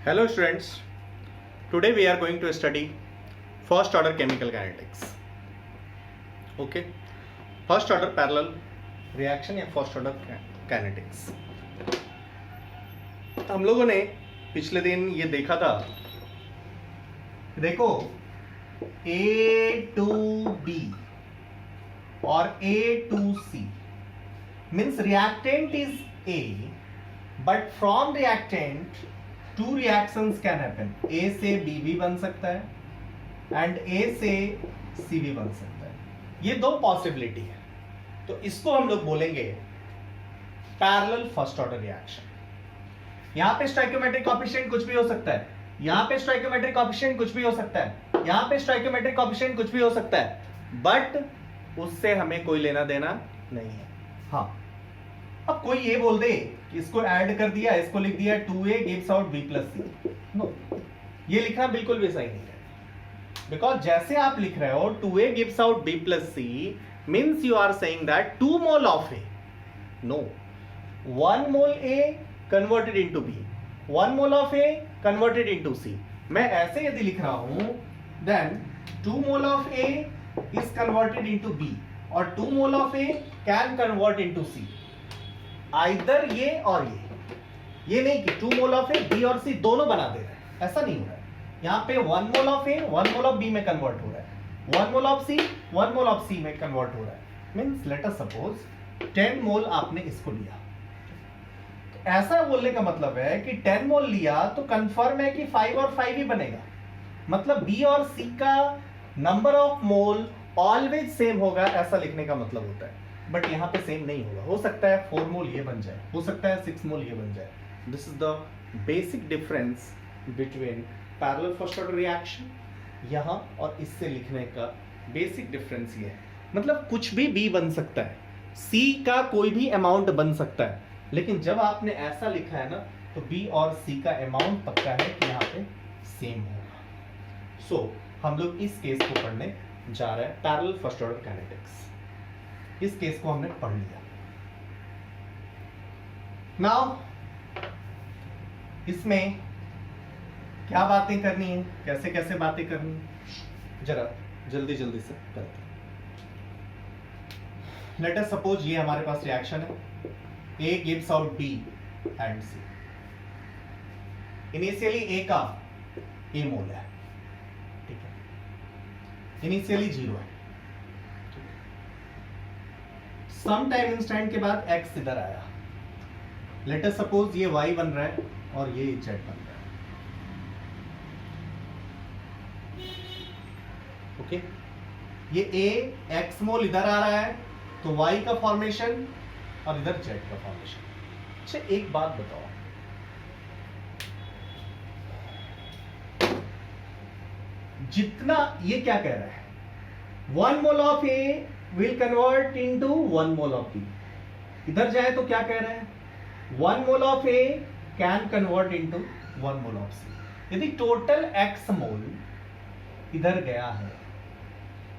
Hello students, today we are going to study first order chemical kinetics. Okay, first order parallel reaction या first order kinetics. हम लोगों ने पिछले दिन ये देखा था, देखो A to B और A to C means reactant is A, but from reactant two reactions can happen. A से B भी बन सकता है and A से C भी बन सकता है. ये दो पॉसिबिलिटी है, तो इसको हम लोग बोलेंगे पैरेलल फर्स्ट ऑर्डर रिएक्शन. यहां पे स्टोइकियोमेट्रिक कोएफिशिएंट कुछ भी हो सकता है, यहां पे स्टोइकियोमेट्रिक कोएफिशिएंट कुछ भी हो सकता है, यहां पे स्टोइकियोमेट्रिक कोएफिशिएंट कुछ भी हो सकता है, बट उससे हमें कोई लेना देना नहीं है. हाँ, अब कोई ये बोल दे कि इसको ऐड कर दिया, इसको लिख दिया 2a gives out b plus c. No, ये लिखना बिल्कुल भी सही नहीं है, बिकॉज जैसे आप लिख रहे हो 2a gives out b plus c means you are saying that 2 mole of a. No, 1 mole a converted into b, 1 mole of a converted into c. मैं ऐसे यदि लिख रहा हूं then 2 mole of a is converted into b और 2 mole of a can convert into c. Either ये और ये नहीं कि 2 मोल ऑफ ए बी और सी दोनों बना दे रहे हैं, ऐसा नहीं हो रहा है. यहां पे 1 mole of A 1 mole of B में कन्वर्ट हो रहा है, 1 mole of C 1 mole of सी में कन्वर्ट हो रहा है. मींस लेट अस सपोज 10 मोल आपने इसको लिया, तो ऐसा बोलने का मतलब है कि 10 मोल लिया तो कंफर्म है कि 5 और 5 ही बनेगा. मतलब बी और सी का number of mole always same होगा, ऐसा लिखने का मतलब होता है. बट यहां पे सेम नहीं होगा, हो सकता है 4 मोल ये बन जाए, हो सकता है 6 मोल ये बन जाए. This is the basic difference between parallel first order reaction यहां और इससे लिखने का बेसिक डिफरेंस ये है. मतलब कुछ भी बी बन सकता है, सी का कोई भी अमाउंट बन सकता है, लेकिन जब आपने ऐसा लिखा है ना तो बी और सी का अमाउंट पक्का है कि यहाँ पे सेम होगा. सो हम लोग इस केस को पढ़ने जा रहे हैं, पैरेलल फर्स्ट ऑर्डर काइनेटिक्स. इस केस को हमने पढ़ लिया. नाउ इसमें क्या बातें करनी है, कैसे कैसे बातें करनी है, जरा जल्दी जल्दी से करते हैं. लेट अस सपोज ये हमारे पास रिएक्शन है, A gives out B and C. Initially A का A मोल है, ठीक है, इनिशियली 0 है. सम टाइम इंस्टेंट के बाद x इधर आया, लेट अस सपोज ये y बन रहा है और ये z बन रहा है. ओके, ये a x मोल इधर आ रहा है तो y का फॉर्मेशन और इधर z का फॉर्मेशन. अच्छा एक बात बताओ, जितना ये क्या कह रहा है, 1 mole of a will convert into 1 mole of B. इधर जाए तो क्या कह रहे हैं, 1 mole of A can convert into 1 mole of C. यदि टोटल X मोल इधर गया है,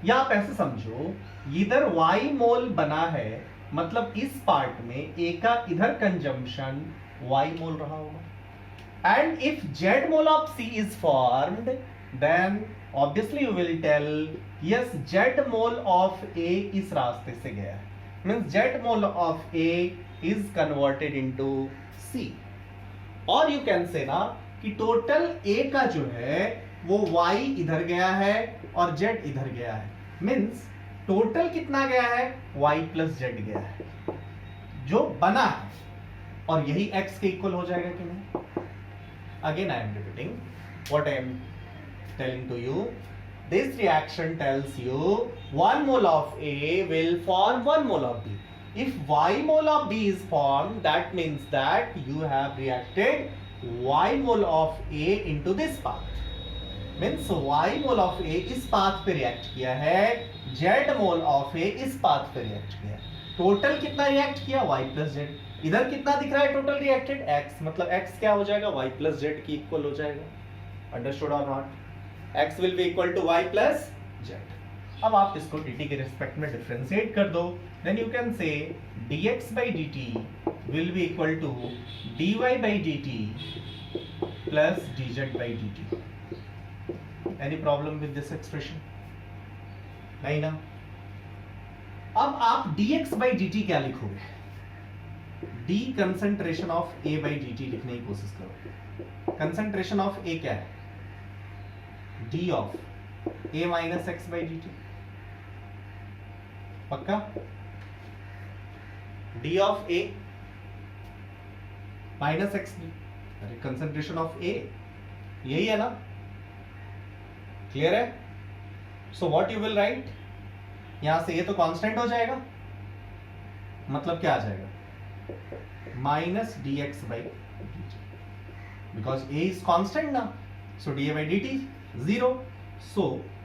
या आप ऐसे समझो इधर Y मोल बना है, मतलब इस पार्ट में A का इधर कंजम्पशन Y मोल रहा होगा. And if Z mole of C is formed, then obviously you will tell yes Z mole of A इस रास्ते से गया है, means Z mole of A is converted into C. और you can say ना कि टोटल A का जो है वो Y इधर गया है और Z इधर गया है, means टोटल कितना गया है, Y plus Z गया है जो बना है, और यही X के इक्वल हो जाएगा कि नहीं. Again I am repeating what I am telling to you. This reaction tells you 1 mole of A will form 1 mole of B. If Y mole of B is formed, that means that you have reacted Y mole of A into this path. Means Y mole of A इस path पे react किया है, Z mole of A इस path पे react किया है. Total कितना react किया, Y plus Z. इधर कितना दिख रहा है टोटल reacted, X. मतलब X क्या हो जाएगा, Y plus Z की इक्वल हो जाएगा. Understood or not? X will be equal to Y plus Z. अब आप इसको dt के रिस्पेक्ट में डिफरेंशिएट कर दो, then you can say dx by dt will be equal to dy by dt plus dz by dt. Any problem with this expression? नहीं ना? अब आप dx by dt क्या लिखोगे? d concentration of a by dt लिखने की कोशिश करो. कंसंट्रेशन ऑफ a क्या है? d of a minus x by dt. पक्का? d of a minus x D. अरे कंसंट्रेशन ऑफ a यही है ना? क्लियर है? सो व्हाट यू विल राइट, यहां से ये तो कांस्टेंट हो जाएगा, मतलब क्या आ जाएगा? Minus d x by D t, because A is constant ना, so d A by D t zero. So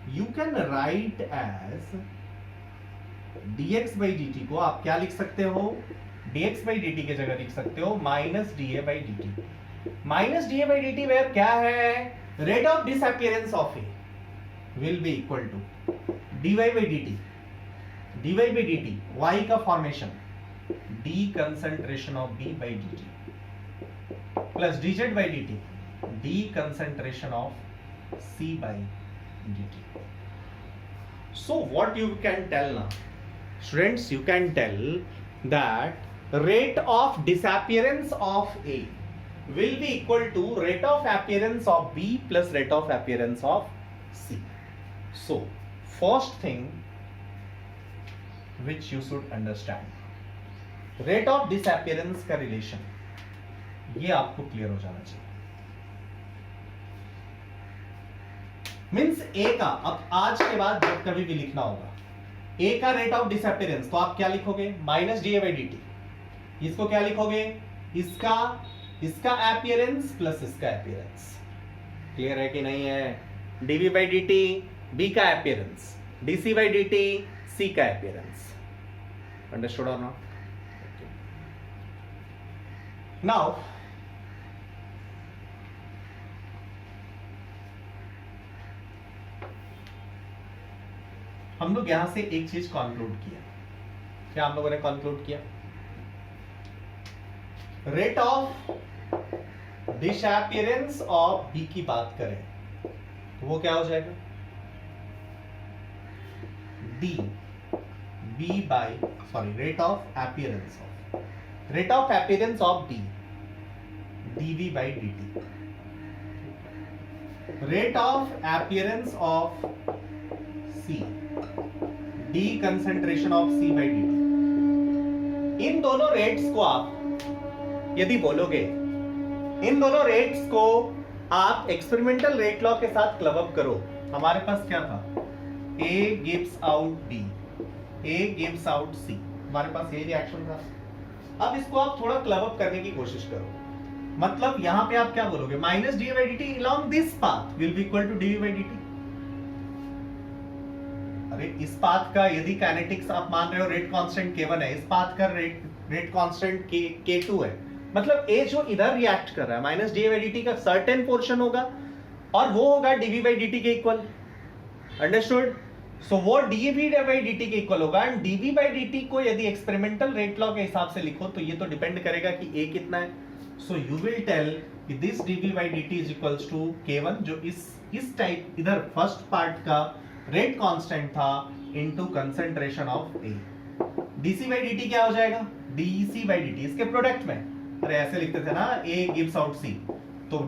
you can write as d x by D t को आप क्या लिख सकते हो? D x by D t की जगह लिख सकते हो minus d A by D t. Minus d A by D t where क्या है? Rate of disappearance of A will B equal to d y by D t. D y by D t y का formation d concentration of B by D t plus d z by D t d concentration of C by D t. So what you can tell now, students, you can tell that rate of disappearance of A will be equal to rate of appearance of B plus rate of appearance of C. So first thing which you should understand, rate of disappearance का relation ये आपको clear हो जाना चाहिए. Means ए का, अब आज के बाद जब कभी भी लिखना होगा ए का रेट ऑफ डिसअपियरेंस, तो आप क्या लिखोगे? Minus d A by D t. इसको क्या लिखोगे? इसका एपियरेंस प्लस इसका एपियरेंस. क्लियर है कि नहीं है? D B by D t B का appearance, d C by D t C का एपियरेंस. अंडरस्टूड और नॉट? नाउ हम लोग यहां से एक चीज कंक्लूड किया. क्या हम लोगों ने कंक्लूड किया? Rate of disappearance of B की बात करें तो वो क्या हो जाएगा? D B by sorry rate of appearance of B d B by D t. Rate of appearance of C d concentration of C by D t. इन दोनों रेट्स को आप यदि बोलोगे, इन दोनों रेट्स को आप एक्सपेरिमेंटल रेट लॉ के साथ क्लब अप करो, हमारे पास क्या था? A gives out B, A gives out C. हमारे पास ये रिएक्शन था. अब इसको आप थोड़ा क्लब अप करने की कोशिश करो. मतलब यहां पे आप क्या बोलोगे? Minus d by D T along this path will be equal to dv by dt. अरे इस पाथ का यदि काइनेटिक्स आप मान रहे हो रेट कांस्टेंट k1 है, इस पाथ का रेट कांस्टेंट k2 है, मतलब ए जो इधर रिएक्ट कर रहा है minus d by D t का सर्टेन पोर्शन होगा और वो होगा डीवी बाई डी टी के इक्वल. अंडरस्टूड? सो वो डीवी बाई डी टी के इक्वल होगा. And d v by D t को यदि एक्सपेरिमेंटल रेट लॉ के हिसाब से लिखो तो ये तो डिपेंड करेगा कि ए कितना है. सो यू विल टेल कि this d v by D t is equals to k1 जो इस टाइप इधर फर्स्ट पार्ट का रेट कांस्टेंट था into concentration of A. D c by D t क्या हो जाएगा? डीसी बाई डी टी इसके प्रोडक्ट में, अरे ऐसे लिखते थे ना, ए गिव्स आउट सी, तो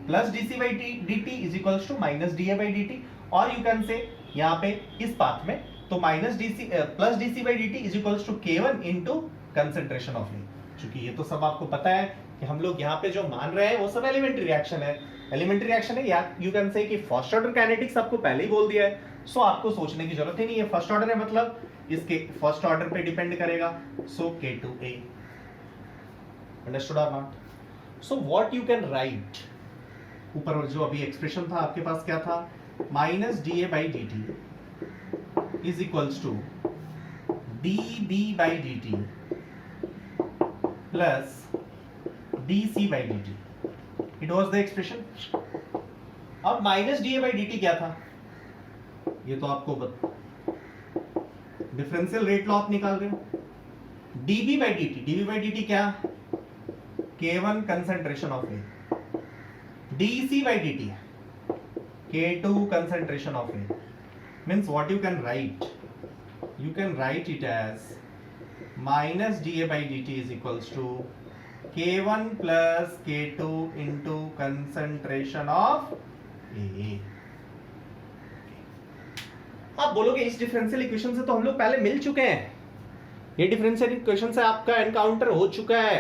plus d C by D t is equals to minus d A by D t. और यू कैन से यहाँ पे इस पाथ में तो minus d C plus d C by D t is equals to k1 into concentration of A. क्योंकि ये तो सब आपको पता है कि हम लोग यहाँ पे जो मान रहे हैं वो सब एलिमेंट्री रिएक्शन है, या यू कैन से कि फर्स्ट ऑर्डर काइनेटिक्स आपको पहले ही बोल दिया है. सो आपको सोचने की जरूरत ही नहीं है. फर्स्ट ऑर्डर है मतलब इसके फर्स्ट ऑर्डर पे डिपेंड करेगा. So k2a. अंडरस्टूड और not? So what you can write, ऊपर जो अभी एक्सप्रेशन था आपके पास क्या था? Minus d A by D t is equals to d B by D t plus d C by D t. It was the expression. अब minus d A by D t क्या था? ये तो आपको डिफरेंशियल रेट लॉ आप निकाल रहे हो. डीबी बाई डी टी क्या? k1 concentration of A dc by dt है, K2 concentration of A means what you can write? You can write it as minus dA by dt is equals to K1 plus K2 into concentration of A. आप बोलोगे इस differential equation से तो हम लोग पहले मिल चुके हैं, ये डिफरेंशियल इक्वेशन से आपका एनकाउंटर हो चुका है।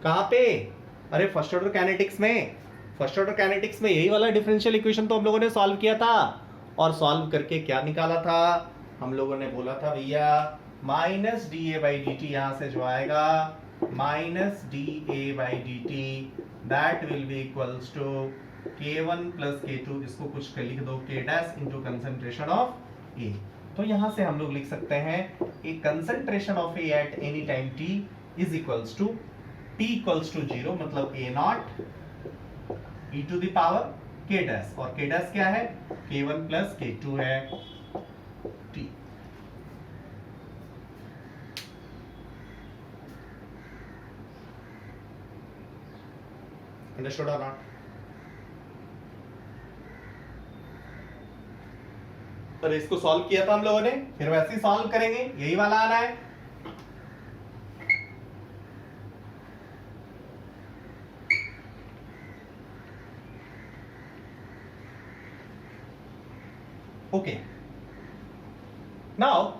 कहां पे? अरे फर्स्ट ऑर्डर काइनेटिक्स में। फर्स्ट ऑर्डर काइनेटिक्स में यही वाला डिफरेंशियल इक्वेशन तो हम लोगों ने सॉल्व किया था, और सॉल्व करके क्या निकाला था? हम लोगों ने बोला था भैया minus d A by D t, यहां से जो आएगा minus d A by D t that will be equals to K1 plus K2, इसको कुछ कर लिख दो K dash into concentration of A। तो यहां से हम लोग लिख सकते हैं a concentration of A at any time T is equals to T equals to 0, मतलब A not e to the power K dash, और K डैश क्या है? K1 प्लस K2 है T। अंडरस्टूड और नॉट? पर इसको सॉल्व किया था हम लोगों ने, फिर वैसे ही सॉल्व करेंगे, यही वाला आना है। ओके, नाउ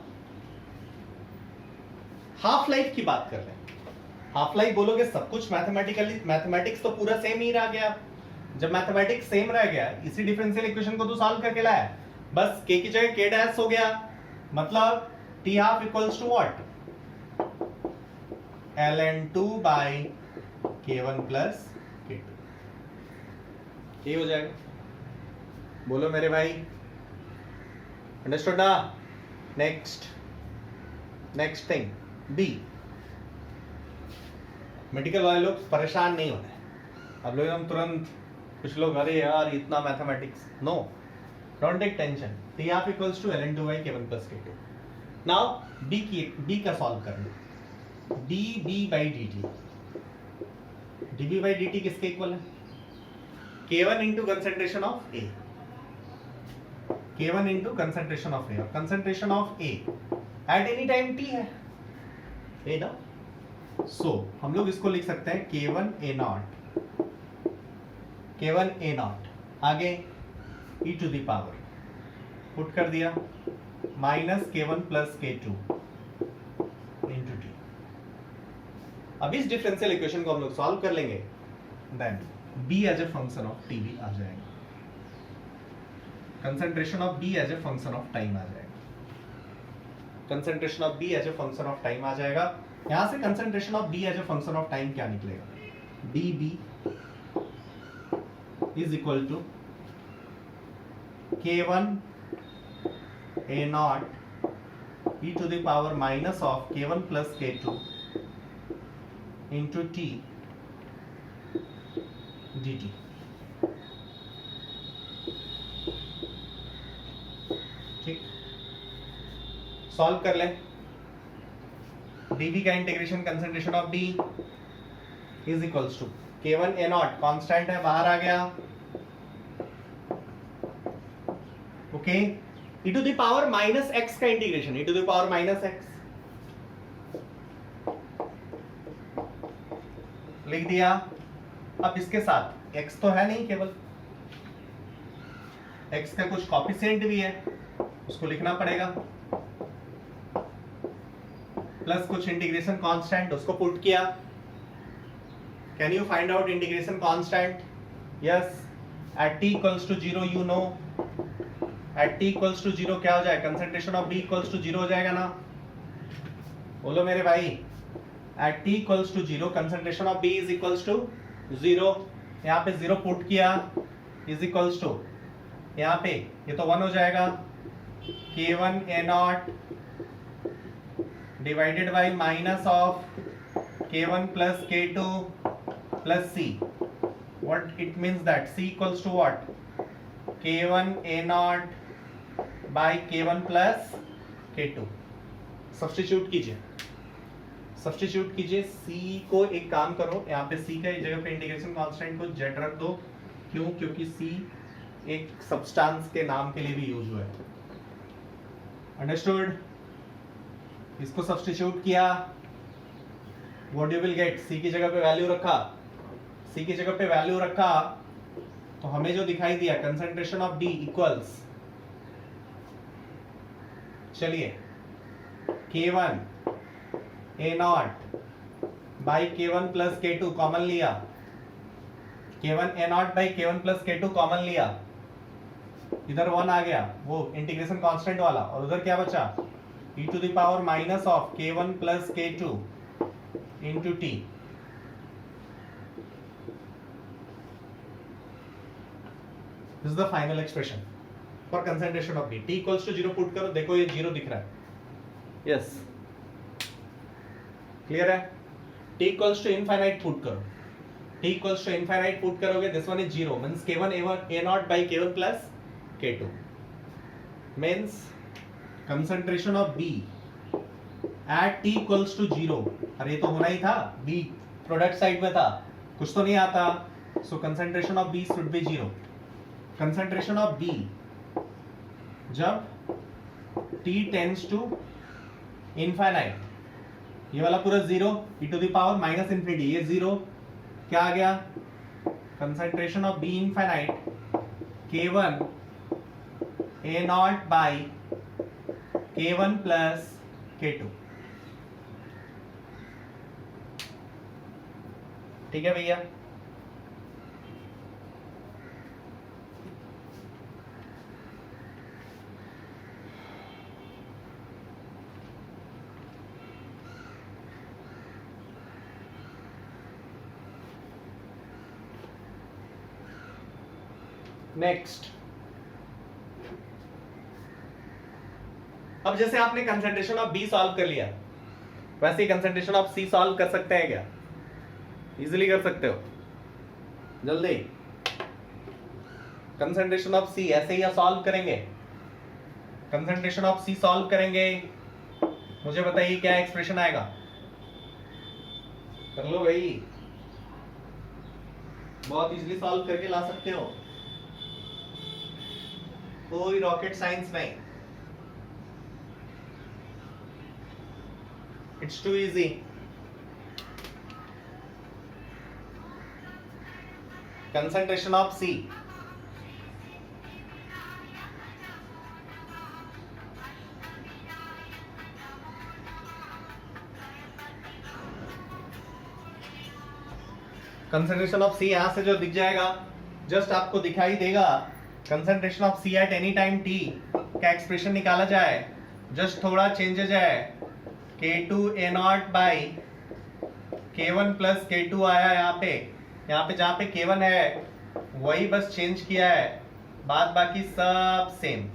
हाफ लाइफ की बात कर रहे हैं। हाफ लाइफ बोलोगे सब कुछ मैथमेटिक्स तो पूरा सेम ही रह गया। जब मैथमेटिक्स सेम रह गया, इसी डिफरेंशियल इक्वेशन को तो सॉल्व करके लाया, बस k की जगह k डैश हो गया, मतलब t half equals to what? ln2 by k1 plus k2, ये हो जाएगा। बोलो मेरे भाई, अंडरस्टूड ना? Next thing be. मेडिकल वाले लोग परेशान नहीं होने। अब लोग हम तुरंत, कुछ लोग अरे यार इतना mathematics, no, don't take tension. t half equals to ln2 by k1 plus k2। Now b का सॉल्व कर लो। db by dt, db by dt किसके इक्वल है? k1 into concentration of A, K1 into concentration of A, और concentration of A at any time T है, ए ना? सो हम लोग इसको लिख सकते हैं K1 A नॉट, आगे e to the power put कर दिया minus K1 plus K2 into T। अब इस डिफरेंशियल इक्वेशन को हम लोग सॉल्व कर लेंगे, then B as a function of T भी आ जाएगा, concentration of B as a function of time आ जाएगा, concentration of B as a function of time आ जाएगा। यहां से concentration of B as a function of time क्या निकलेगा? dB is equal to K1 A not e to the power minus of K1 plus K2 into T dt। ठीक, solve कर लें। dB का integration concentration of B is equals to K1 A naught, constant है, बाहर आ गया, okay, e to the power minus x का integration, e to the power minus x लिख दिया। अब इसके साथ x तो है नहीं, केवल x का कुछ कॉफिशिएंट भी है, उसको लिखना पड़ेगा, प्लस कुछ इंटीग्रेशन कांस्टेंट, उसको पुट किया। Can you find out integration constant? Yes, at t equals to 0 you know, at t equals to 0 क्या हो जाएगा? Concentration of B equals to 0 हो जाएगा ना? बोलो मेरे भाई, at t equals to 0 concentration of B is equals to 0, यहाँ पे 0 पुट किया, इज इक्वल्स टू, यहाँ पे ये तो 1 हो जाएगा, K1 A not divided by minus of K1 plus K2 plus C। What it means that C equals to what? K1 A naught by K1 plus K2। Substitute कीजिए, C को एक काम करो, यहाँ पे C का जगह पे इंटीग्रेशन कांस्टेंट को Z रख दो, क्यों? क्योंकि C एक सब्सटेंस के नाम के लिए भी यूज हुआ है। अंडरस्टूड? इसको सब्स्टिट्यूट किया, what you will gate? C की जगह पे वैल्यू रखा, C की जगह पे वैल्यू रखा तो हमें जो दिखाई दिया कंसंट्रेशन ऑफ D इक्वल्स, चलिए K1 A0 by K1 plus K2 common लिया, K1 A0 by K1 plus K2 common लिया, इधर 1 आ गया वो इंटीग्रेशन कांस्टेंट वाला, और उधर क्या बचा? e to the power minus of K1 plus K2 into T। This is the final expression for concentration of B। T equals to 0 put करो, देखो ये 0 दिख रहा है। यस, क्लियर है? T equals to infinite put करो, T equals to infinite put करोगे, this one is 0 means K1 A0 by K1 plus K2 means concentration of B at T equals to 0। अरे तो होना ही था, B प्रोडक्ट साइड में था, कुछ तो नहीं आता, so concentration of B should be 0। Concentration of B जब T टेंड्स टू इनफाइनाइट, ये वाला पूरा 0, e to the power minus infinity, ये 0 क्या आ गया? Concentration of B infinite K1 A0 by K1 plus K2। ठीक है भैया? नेक्स्ट, अब जैसे आपने कंसंट्रेशन ऑफ B सॉल्व कर लिया, वैसे ही कंसंट्रेशन ऑफ C सॉल्व कर सकते हैं क्या? इजीली कर सकते हो, जल्दी। कंसंट्रेशन ऑफ C ऐसे ही सॉल्व करेंगे, कंसंट्रेशन ऑफ C सॉल्व करेंगे, मुझे बताइए क्या एक्सप्रेशन आएगा? कर लो भाई, बहुत इजीली सॉल्व करके ला सकते हो, कोई रॉकेट साइंस नहीं, it's too easy. Concentration of C concentration of C यहां से जो दिख जाएगा, जस्ट आपको दिखाई देगा concentration of C at any time T का एक्सप्रेशन निकाला जाए, जस्ट थोड़ा चेंजेज है, K2 A0 by K1 plus K2 आया यहाँ पे जहाँ पे K1 है वही बस चेंज किया है, बाद बाकी सब सेम।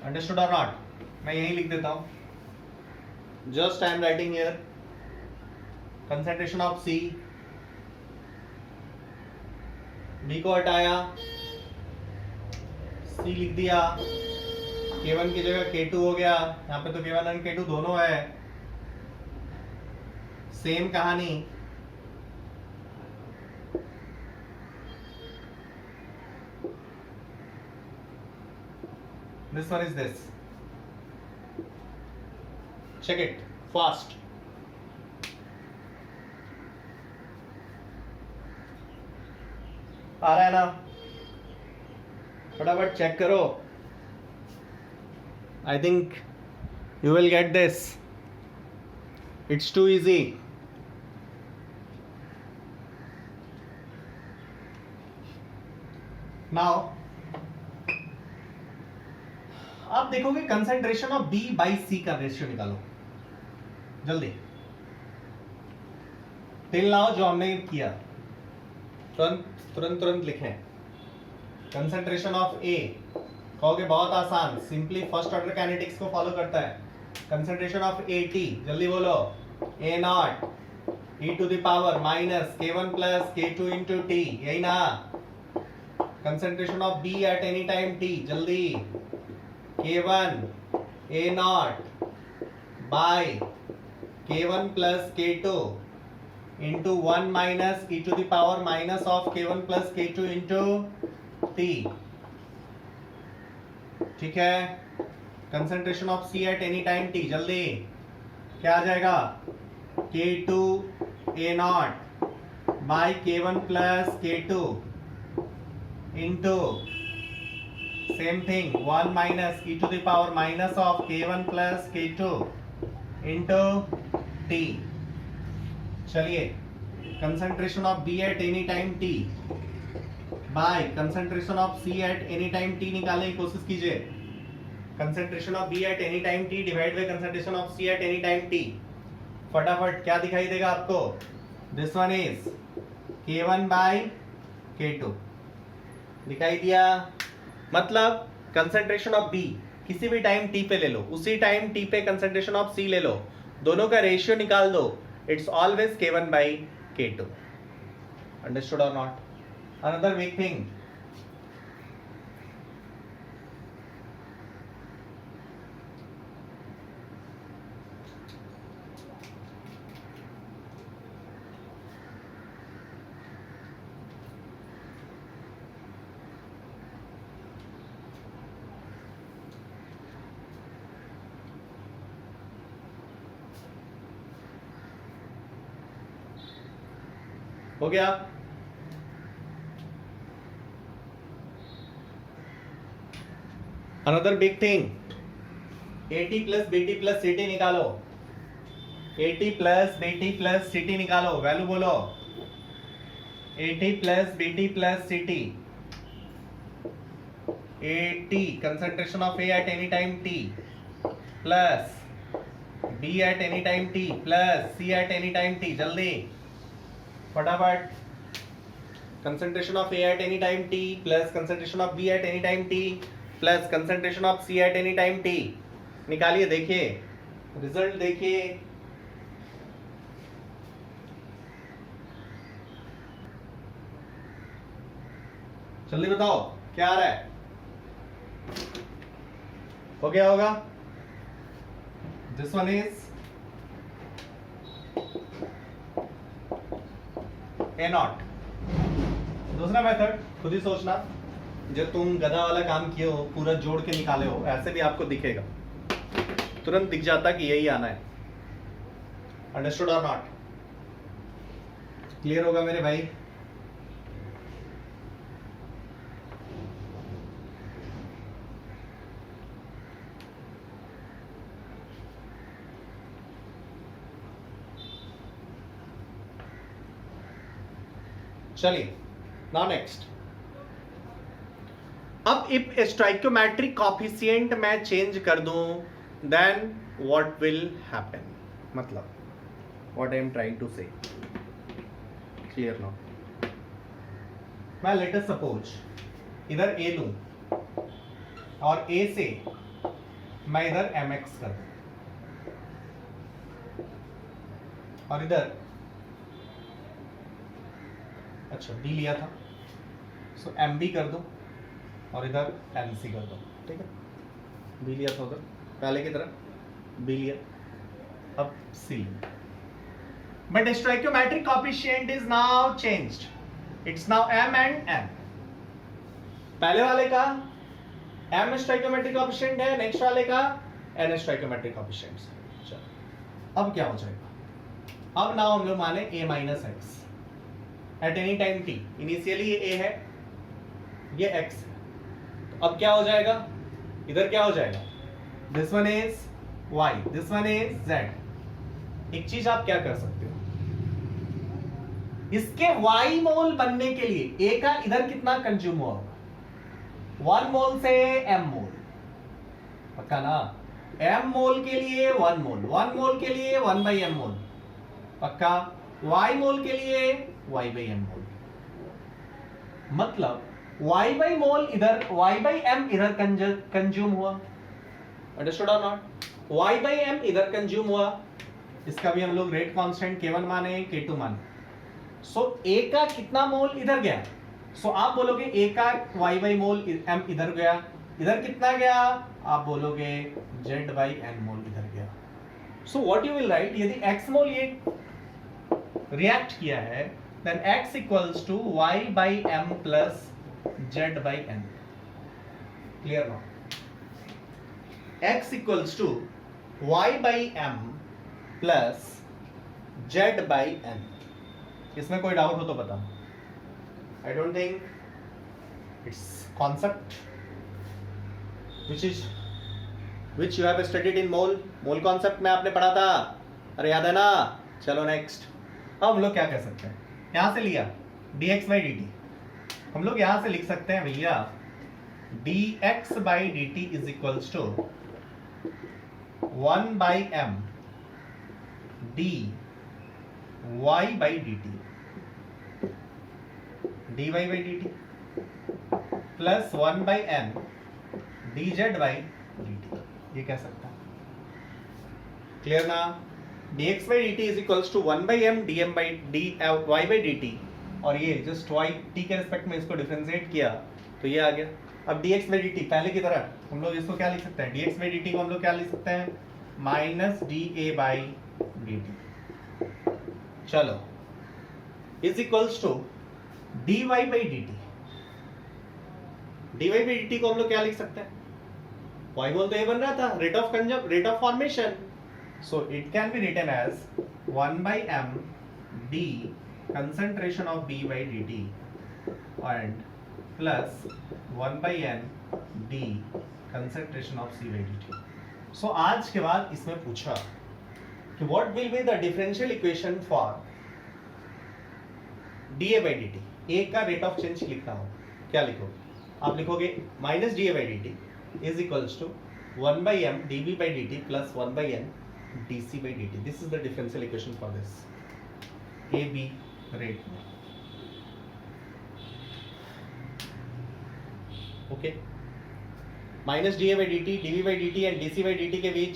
अंडरस्टूड और नॉट? मैं यही लिख देता हूं, just I am writing here concentration of C, B को हटाया, C लिख दिया, K1 की जगह K2 हो गया, यहाँ पे तो K1 और K2 दोनों है, सेम कहानी। This one is this. Check it fast. आ रहा है ना? फटाफट चेक करो। I think you will get this. It's too easy. Now आप देखोगे concentration of B by C का रेशियो निकालो जल्दी, टिल नाउ जो हमने किया तुरंत लिखें। कंसंट्रेशन ऑफ A कहोगे बहुत आसान, सिंपली फर्स्ट ऑर्डर काइनेटिक्स को फॉलो करता है। कंसंट्रेशन ऑफ AT जल्दी बोलो, A0 e to the power minus K1 plus K2 into T, यही ना? Concentration of B at any time T जल्दी, K1 A0 by K1 plus K2 into 1 minus e to the power minus of k1 plus k2 into t. ठीक है, concentration of C at any time t, जल्दी क्या आ जाएगा, k2 a0 by k1 plus k2 into same thing 1 minus e to the power minus of k1 plus k2 into t. चलिए, concentration of B at any time t by concentration of C at any time t निकालने की कोशिश कीजिए. Concentration of B at any time t divide by concentration of C at any time t. फटाफट क्या दिखाई देगा आपको, this one is k1 bye k2 दिखाई दिया. मतलब कंसंट्रेशन ऑफ B किसी भी टाइम t पे ले लो, उसी टाइम t पे कंसंट्रेशन ऑफ C ले लो, दोनों का रेशियो निकाल दो, it's always k1 by k2. Understood और नॉट? अनदर बिग थिंग, हो गया. Another big thing, AT plus BT plus CT निकालो. AT plus BT plus CT निकालो, वैल्यू बोलो. AT plus BT plus CT. AT concentration of A at any time t plus B at any time t plus C at any time t. जल्दी फटाफट, concentration of A at any time t plus concentration of B at any time t plus concentration of C at any time t निकालिए. देखिए result, देखिए जल्दी बताओ क्या आ रहा है. हो गया होगा. This one is A0. दूसरा मेथड खुद ही सोचना, जो तुम गधा वाला काम किए हो, पूरा जोड़ के निकाले हो, ऐसे भी आपको दिखेगा, तुरंत दिख जाता कि यही आना है. अंडरस्टूड और नॉट? क्लियर होगा मेरे भाई? चलिए नाउ नेक्स्ट. अब इफ स्टोइकियोमेट्रिक कोफिशिएंट मैं चेंज कर दूं, देन व्हाट विल हैपन. मतलब what I am trying to say, clear now? मैं लेट अस सपोज इधर A लूं और A से मैं इधर mx कर दूं और इधर अच्छा D लिया था, सो MB कर दो और इधर MC कर दो. ठीक है, B लिया था उधर पहले की तरह, B लिया, अब C. But stoichiometric coefficient is now changed, it's now M and N. पहले वाले का M स्टोइकियोमेट्रिक कोफिशिएंट है, नेक्स्ट वाले का N स्टोइकियोमेट्रिक कोफिशिएंट. चलो अब क्या हो जाएगा, अब नाउ हम लोग माने A minus x eight any time t. Initially ये A है, ये x है, तो अब क्या हो जाएगा, इधर क्या हो जाएगा, this one is y, this one is z. एक चीज आप क्या कर सकते हो, इसके y मोल बनने के लिए A का इधर कितना कंज्यूम हुआ होगा, 1 मोल से m मोल, पक्का ना? m मोल के लिए 1 मोल, 1 मोल के लिए 1 by m मोल, पक्का? y मोल के लिए y by m मोल. मतलब y by मोल इधर, y by m इधर कंज्यूम हुआ. अंडरस्टूड और नॉट? y by m इधर कंज्यूम हुआ, इसका भी हम लोग रेट कांस्टेंट k1 माने, k2 माने. सो A का कितना मोल इधर गया, सो आप बोलोगे A का y by मोल m इधर गया, इधर कितना गया, आप बोलोगे z by n मोल इधर गया. So what you will write, यदि x मोल ये रिएक्ट किया है, then x equals to y by m plus z by n. Clear now? x equals to y by m plus z by n. इसमें कोई doubt हो तो बता. I don't think it's concept which you have studied in mole concept में आपने पढ़ा था. अरे याद है ना? चलो नेक्स्ट. अब हम लोग क्या कर सकते हैं? यहां से लिया dx by dt, हम लोग यहां से लिख सकते हैं भैया dx by dt is equals to 1 by m dy by dt dy by dt plus 1 by m dz by dt. ये कह सकता है. क्लियर ना? dx by dt is equals to 1 by m dm by y by dt, और ये just y t के respect में इसको डिफरेंशिएट किया तो ये आ गया. अब dx by dt पहले की तरह हम लोग इसको क्या लिख सकते हैं? dx by dt को हम लोग क्या लिख सकते हैं? Minus da by dt. चलो is equals to dy by dt. dy by dt को हम लोग क्या लिख सकते हैं? y बोल तो ये बन रहा था rate of formation, so it can be written as 1 by m d concentration of b by dt and plus 1 by n d concentration of c by dt. सो आज के बाद इसमें पूछा कि what will be the differential equation for dA by dt. A का rate of change लिखना हो, क्या लिखोगे? आप लिखोगे minus dA by dt is equals to 1 by m dB by dt plus 1 by n dC by dt. This is the differential equation for this A B rate. Okay. Minus dA by dt, dB by dt and dC by dt के बीच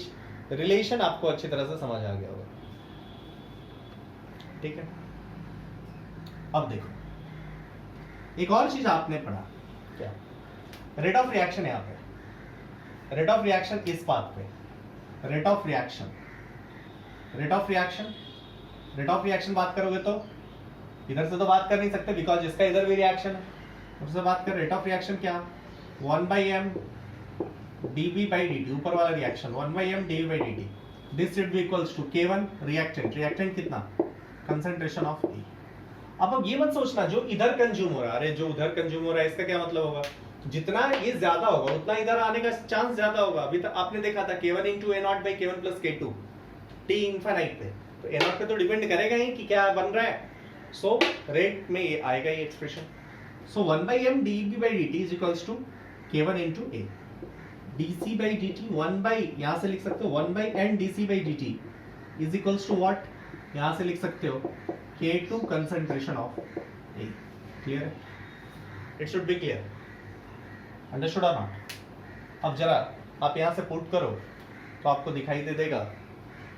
relation आपको अच्छी तरह से समझ आ गया होगा. ठीक है. अब देखो एक और चीज आपने पढ़ा, क्या? Rate of reaction. यहाँ पे रेट ऑफ रिएक्शन इस पाथ पे रेट ऑफ रिएक्शन बात करोगे तो इधर से तो बात कर नहीं सकते बिकॉज इसका इधर भी रिएक्शन है. उससे बात कर रेट ऑफ रिएक्शन क्या? 1 by m dB by dt, ऊपर वाला reaction 1 by m dB by dt. This should be equals to K1 reactant कितना? Concentration of E. अब ये मत सोचना जो इधर कंज्यूम हो रहा है, अरे जो उधर कंज्यूम हो रहा है इसका क्या मतलब होगा? जितना ये ज्यादा होगा उतना इधर आने का चांस ज्यादा होगा. अभी तक आपने देखा था K1 into A0 by K1 plus K2 T infinite पे, तो A0 पे तो डिपेंड करेगा ही कि क्या बन रहा है. सो रेट में ये आएगा ये expression. So 1 by m dB by dt is equals to K1 into A. dC by dt 1 by, यहाँ से लिख सकते हो 1 by n dC by dt is equals to what? यहाँ से लिख सकते हो K2 concentration of A. Clear? It should be clear. Understood or not? अब जरा आप यहाँ से पुट करो तो आपको दिखाई दे देगा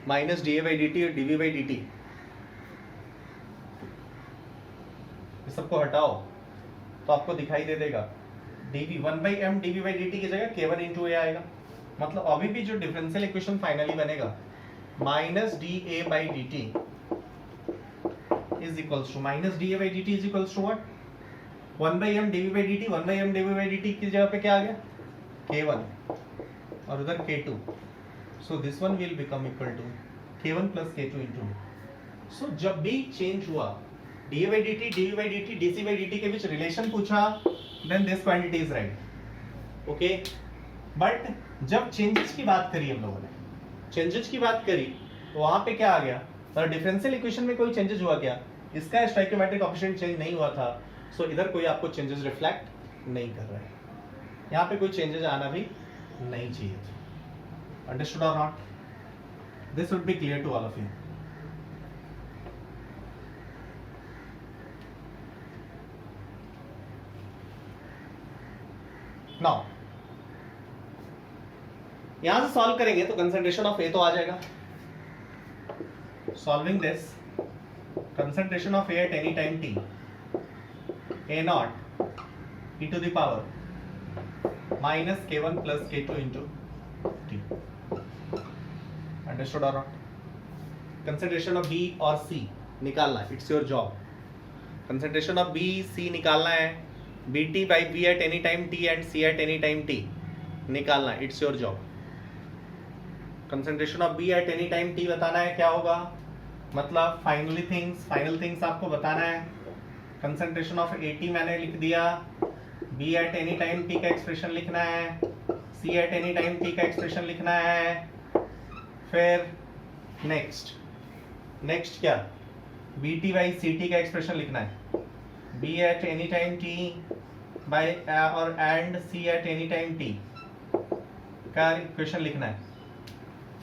माइनस dA by dt और dV by dt. इस सबको हटाओ तो आपको दिखाई दे देगा dV 1 by m dV by dt की जगह K1 into A आएगा. मतलब अभी भी जो डिफरेंशियल इक्वेशन फाइनली बनेगा minus dA by dt is equals to minus dA by dt is equals to what? 1 by m dV by dt. 1 by m dV by dt की जगह पे क्या आ गया? K1 और उधर K2. So this one will become equal to K1 plus K2 into A. So जब भी चेंज हुआ dA by dt, dV by dt, dC by dt के बीच रिलेशन पूछा, then this quantity is right. Okay? But जब changes की बात करी हम लोगों ने, चेंजेस की बात करी तो वहां पे क्या आ गया? तो डिफरेंशियल इक्वेशन में कोई चेंजेस हुआ क्या? इसका स्टोइकोमेट्रिक कोएफिशिएंट चेंज नहीं हुआ था. सो इधर कोई आपको चेंजेस रिफ्लेक्ट नहीं कर रहा है. यहाँ पे कोई चेंजेस आना भी नहीं चाहिए. अंडरस्टूड और not? This would be clear to all of you. Now यहां से सॉल्व करेंगे तो कंसंट्रेशन ऑफ ए तो आ जाएगा. Solving this concentration of A at any time t A0 e to the power minus K1 plus K2 into t. Understood or not? Concentration of B or C निकालना है, it's your job. Concentration of B C निकालना है, B T by B at any time T and C at any time T निकालना है, it's your job. Concentration of B at any time T बताना है क्या होगा, मतलब final things आपको बताना है। कंसंट्रेशन ऑफ ए टी मैंने लिख दिया, B at any time T का एक्सप्रेशन लिखना है, C at any time T का एक्सप्रेशन लिखना है। फिर नेक्स्ट क्या, B T by C T का एक्सप्रेशन लिखना है, B at any time T by और and C at any time T का इक्वेशन लिखना है।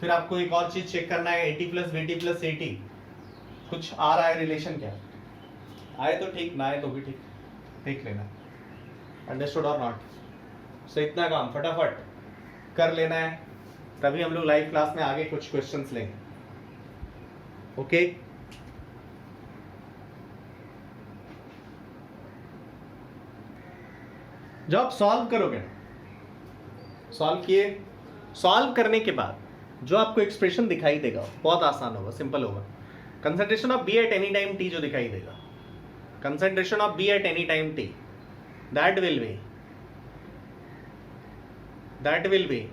फिर आपको एक और चीज चेक करना है, eighty plus BT plus eighty कुछ आ रहा है रिलेशन क्या, आए तो ठीक, ना आए तो भी ठीक, देख लेना। अंडरस्टूड और नॉट? सो इतना काम फटाफट कर लेना है, तभी हम लोग लाइव क्लास में आगे कुछ क्वेश्चंस लेंगे। ओके जब आप सॉल्व करोगे, सॉल्व करने के बाद जो आपको एक्सप्रेशन दिखाई देगा बहुत आसान होगा, सिंपल होगा। Concentration of B at any time T जो दिखाई देगा, concentration of B at any time T that will be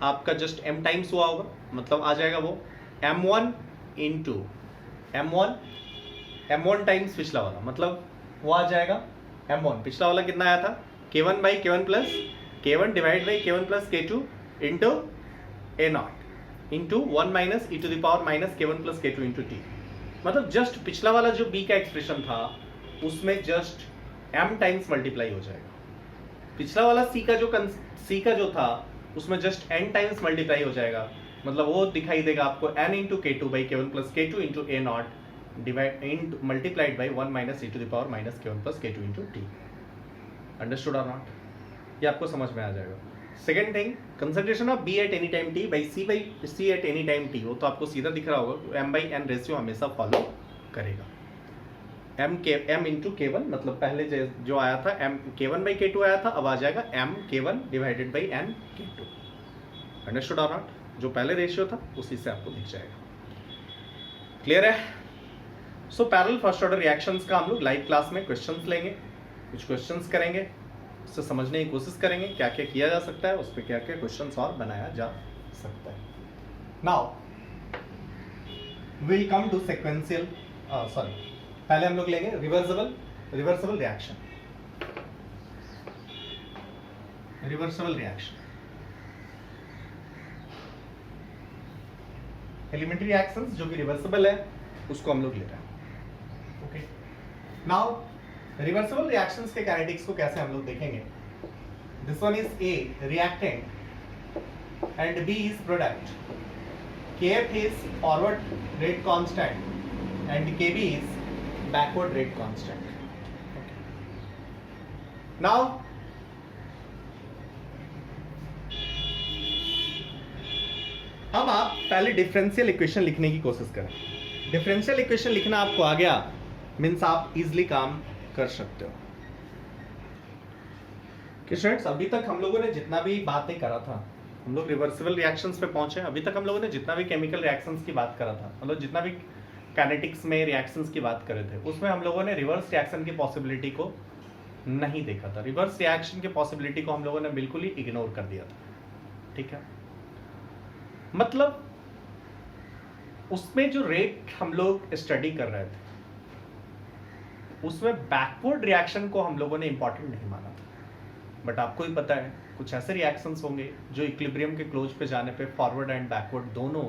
आपका जस्ट m टाइम्स हुआ होगा, मतलब आ जाएगा वो m1 इंटू m1 टाइम्स पिछला वाला, मतलब वो आ जाएगा m1, पिछला वाला कितना आया था, k1 by k1 plus k1 divide by k1 plus k2 into a0 into 1 minus e to the power minus k1 plus k2 into t, मतलब जस्ट पिछला वाला जो b का एक्सप्रेशन था उसमें जस्ट m टाइम्स मल्टीप्लाई हो जाएगा, पिछला वाला c का जो था उसमें जस्ट n टाइम्स मल्टीप्लाई हो जाएगा, मतलब वो दिखाई देगा आपको n into k2 by k1 plus k2 into a0 divide in multiplied by 1 minus e to the power minus k1 plus k2 into t। Understood और नॉट? ये आपको समझ में आ जाएगा। Second thing, concentration of B at any time T by C at any time T, वो तो आपको सीधा दिख रहा होगा, m बाई n रेशियो हमेशा फॉलो करेगा। m इंटू k1, मतलब पहले जो आया था m k1 बाई k2 आया था, अब आ जाएगा m k1 divided by n k2। Understood और नॉट? जो पहले रेशियो था उसी से आपको दिख जाएगा। क्लियर है? So parallel first order reactions का हम लोग लाइव क्लास में क्वेश्चंस लेंगे, कुछ क्वेश्चंस करेंगे, उससे समझने की कोशिश करेंगे क्या क्या किया जा सकता है, उस पर क्या क्या क्वेश्चंस और बनाया जा सकता है। Now will come to sequential, पहले हम लोग लेंगे रिवर्सिबल रिएक्शन। एलिमेंट्री रिएक्शंस जो कि रिवर्सिबल है उसको हम लोग ले रहे हैं। ओके, नाउ रिवर्सिबल रिएक्शंस के काइनेटिक्स को कैसे हम लोग देखेंगे। This one is a reactant and B is product, Kf is forward rate constant and Kb is backward rate constant. Okay. Now हम आप पहले डिफरेंशियल इक्वेशन लिखने की कोशिश करें। डिफरेंशियल इक्वेशन लिखना आपको आ गया मीन्स आप इजिली काम कर सकते हो। कि स्टूडेंट्स अभी तक हम लोगों ने जितना भी बातें करा था, हम लोग रिवर्सिबल रिएक्शंस पे पहुंचे। अभी तक हम लोगों ने जितना भी केमिकल रिएक्शंस की बात करा था, मतलब जितना भी काइनेटिक्स में रिएक्शंस की बात करे थे, उसमें हम लोगों ने रिवर्स रिएक्शन की पॉसिबिलिटी को नहीं देखा था। रिवर्स रिएक्शन की पॉसिबिलिटी को हम लोगों ने बिल्कुल ही इग्नोर कर दिया था। ठीक है, मतलब उसमें जो रेट हम लोग स्टडी कर रहे थे उसमें बैकवर्ड रिएक्शन को हम लोगों ने इंपॉर्टेंट नहीं माना था। बट आपको ही पता है कुछ ऐसे रिएक्शंस होंगे जो इक्विलिब्रियम के क्लोज पे जाने पे फॉरवर्ड एंड बैकवर्ड दोनों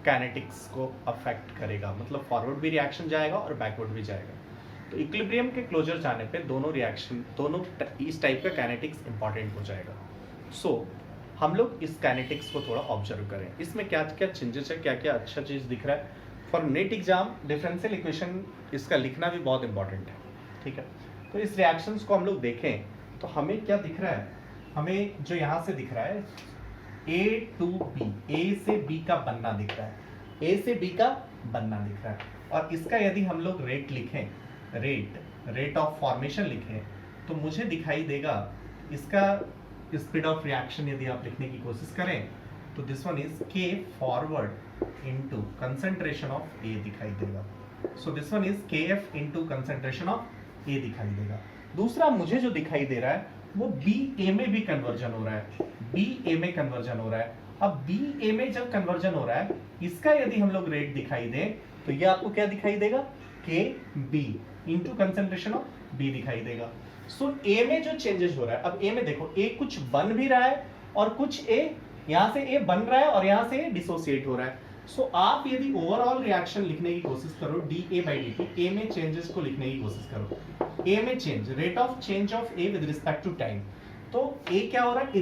काइनेटिक्स को अफेक्ट करेगा, मतलब फॉरवर्ड भी रिएक्शन जाएगा और बैकवर्ड भी जाएगा। तो इक्विलिब्रियम के क्लोजर जाने पे दोनों इस टाइप का काइनेटिक्स इंपॉर्टेंट हो जाएगा। सो हम लोग इस काइनेटिक्स को थोड़ा ऑब्जर्व करें, इसमें क्या क्या चेंजेस है, क्या क्या अच्छा चीज़ दिख रहा है। For net exam differential equation इसका लिखना भी बहुत इंपॉर्टेंट है। ठीक है, तो इस रिएक्शंस को हम लोग देखें तो हमें क्या दिख रहा है, हमें जो यहाँ से दिख रहा है A to B, A से B का बनना दिख रहा है, A से B का बनना दिख रहा है। और इसका यदि हम लोग रेट लिखें, रेट ऑफ फॉर्मेशन लिखें, तो मुझे दिखाई देगा इसका स्पीड ऑफ रिएक्शन यदि आप लिखने की कोशिश करें तो this one is K forward into concentration of A दिखाई देगा। So this one is KF into concentration of A दिखाई देगा। दूसरा मुझे जो दिखाई दे रहा है वो BA में भी कन्वर्जन हो रहा है, BA में कन्वर्जन हो रहा है। अब BA में जब कन्वर्जन हो रहा है, इसका यदि हम लोग रेट दिखाई दे तो ये आपको क्या दिखाई देगा, KB into concentration of B दिखाई देगा। सो A में जो चेंजेस हो रहा है, अब A में देखो A कुछ बन भी रहा है और कुछ A यहां से A बन रहा है और यहां से डिसोसिएट हो रहा है। सो आप यदि ओवरऑल रिएक्शन लिखने की कोशिश करो dA/dt, A में चेंजेस को लिखने की कोशिश करो, A में change, rate of change of A with respect to time, तो A क्या हो रहा है,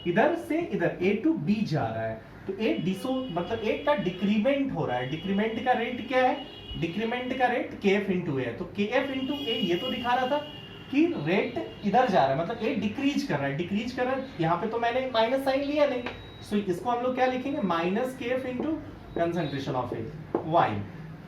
इधर से इधर A टू B जा रहा है, तो A मतलब A का डिक्रीमेंट हो रहा है। डिक्रीमेंट का रेट क्या है, डिक्रीमेंट का रेट KF इंटू A है। तो KF इंटू A ये तो दिखा रहा था कि रेट इधर जा रहा है, मतलब A डिक्रीज कर रहा है, डिक्रीज कर रहा है। यहाँ पे तो मैंने माइनस साइन लिया नहीं, सो इसको हम लोग क्या लिखेंगे, minus KF into concentration of A। Why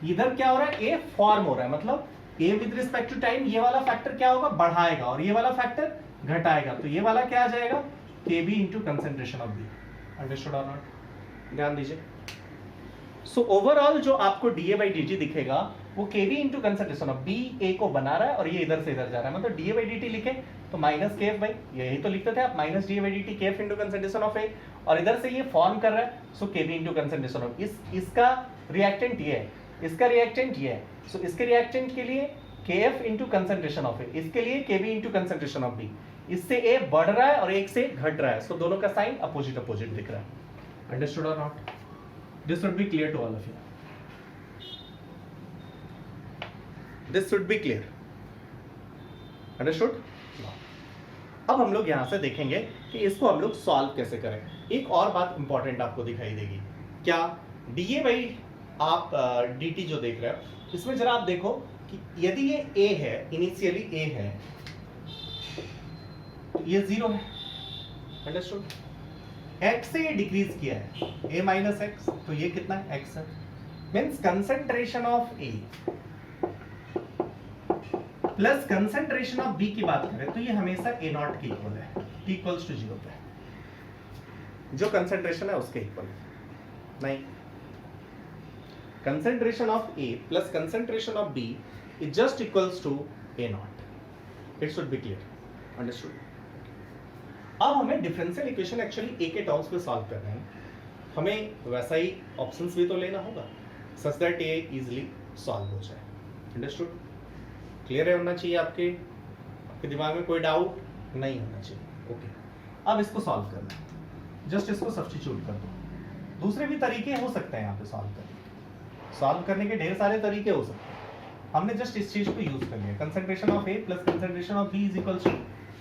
इधर क्या हो रहा है, A फॉर्म हो रहा है, मतलब A with respect to time ये वाला फैक्टर क्या होगा, बढ़ाएगा और ये वाला फैक्टर घटाएगा, तो ये वाला क्या आ जाएगा, KB into concentration of B। Understood और नॉट, ध्यान दीजिए। सो ओवरऑल जो आपको dA/dt दिखेगा वो KB into concentration of B A को बना रहा है और ये इधर से इधर जा रहा है, मतलब dA/dt लिखे तो माइनस KF भाई, यही तो लिखते थे आप, minus dA/dt KF into concentration of A, और इधर से ये फॉर्म कर रहा है, सो KB इंटू कंसंट्रेशन ऑफ इसका रिएक्टेंट ये है, इसका रिएक्टेंट ये है, सो इसके रिएक्टेंट के लिए KF into concentration of A, इसके लिए KB into concentration of B। इससे A बढ़ रहा है और एक से घट रहा है, सो दोनों का साइन अपोजिट अपोजिट दिख रहा है। अंडरस्टूड और not, this should be clear to all of you, this should be clear, understood. अब हम लोग यहां से देखेंगे कि इसको हम लोग सॉल्व कैसे करें। एक और बात इंपॉर्टेंट आपको दिखाई देगी, क्या dA बाई आप dt जो देख रहे हो, इसमें जरा आप देखो कि यदि ये A है, इनिशियली A है, तो ये 0 है, अंडरस्टूड। x से ये डिक्रीज किया है, A माइनस x, तो ये कितना है, x है। Means concentration of A plus concentration of B की बात करें तो ये हमेशा A0 के इक्वल है, t इक्वल्स टू 0 पे, जो कंसंट्रेशन है उसके इक्वल नहीं। Concentration of A plus concentration of B is just equals to A0, it should be clear, understood. अब हमें डिफरेंशियल इक्वेशन एक्चुअली A के टर्म्स में सॉल्व करना है, हमें वैसा ही ऑप्शंस भी तो लेना होगा सच दैट ये इजीली सॉल्व हो जाए, अंडरस्टूड। क्लियर है, होना चाहिए आपके दिमाग में कोई डाउट नहीं होना चाहिए, ओके। अब इसको सॉल्व करना है, जस्ट इसको सब्स्टिट्यूट कर दो। दूसरे भी तरीके हो सकते हैं यहाँ पे सॉल्व करने के ढेर सारे तरीके हो सकते हैं, हमने जस्ट इस चीज को यूज कर लिया, concentration of A plus concentration of B is equals to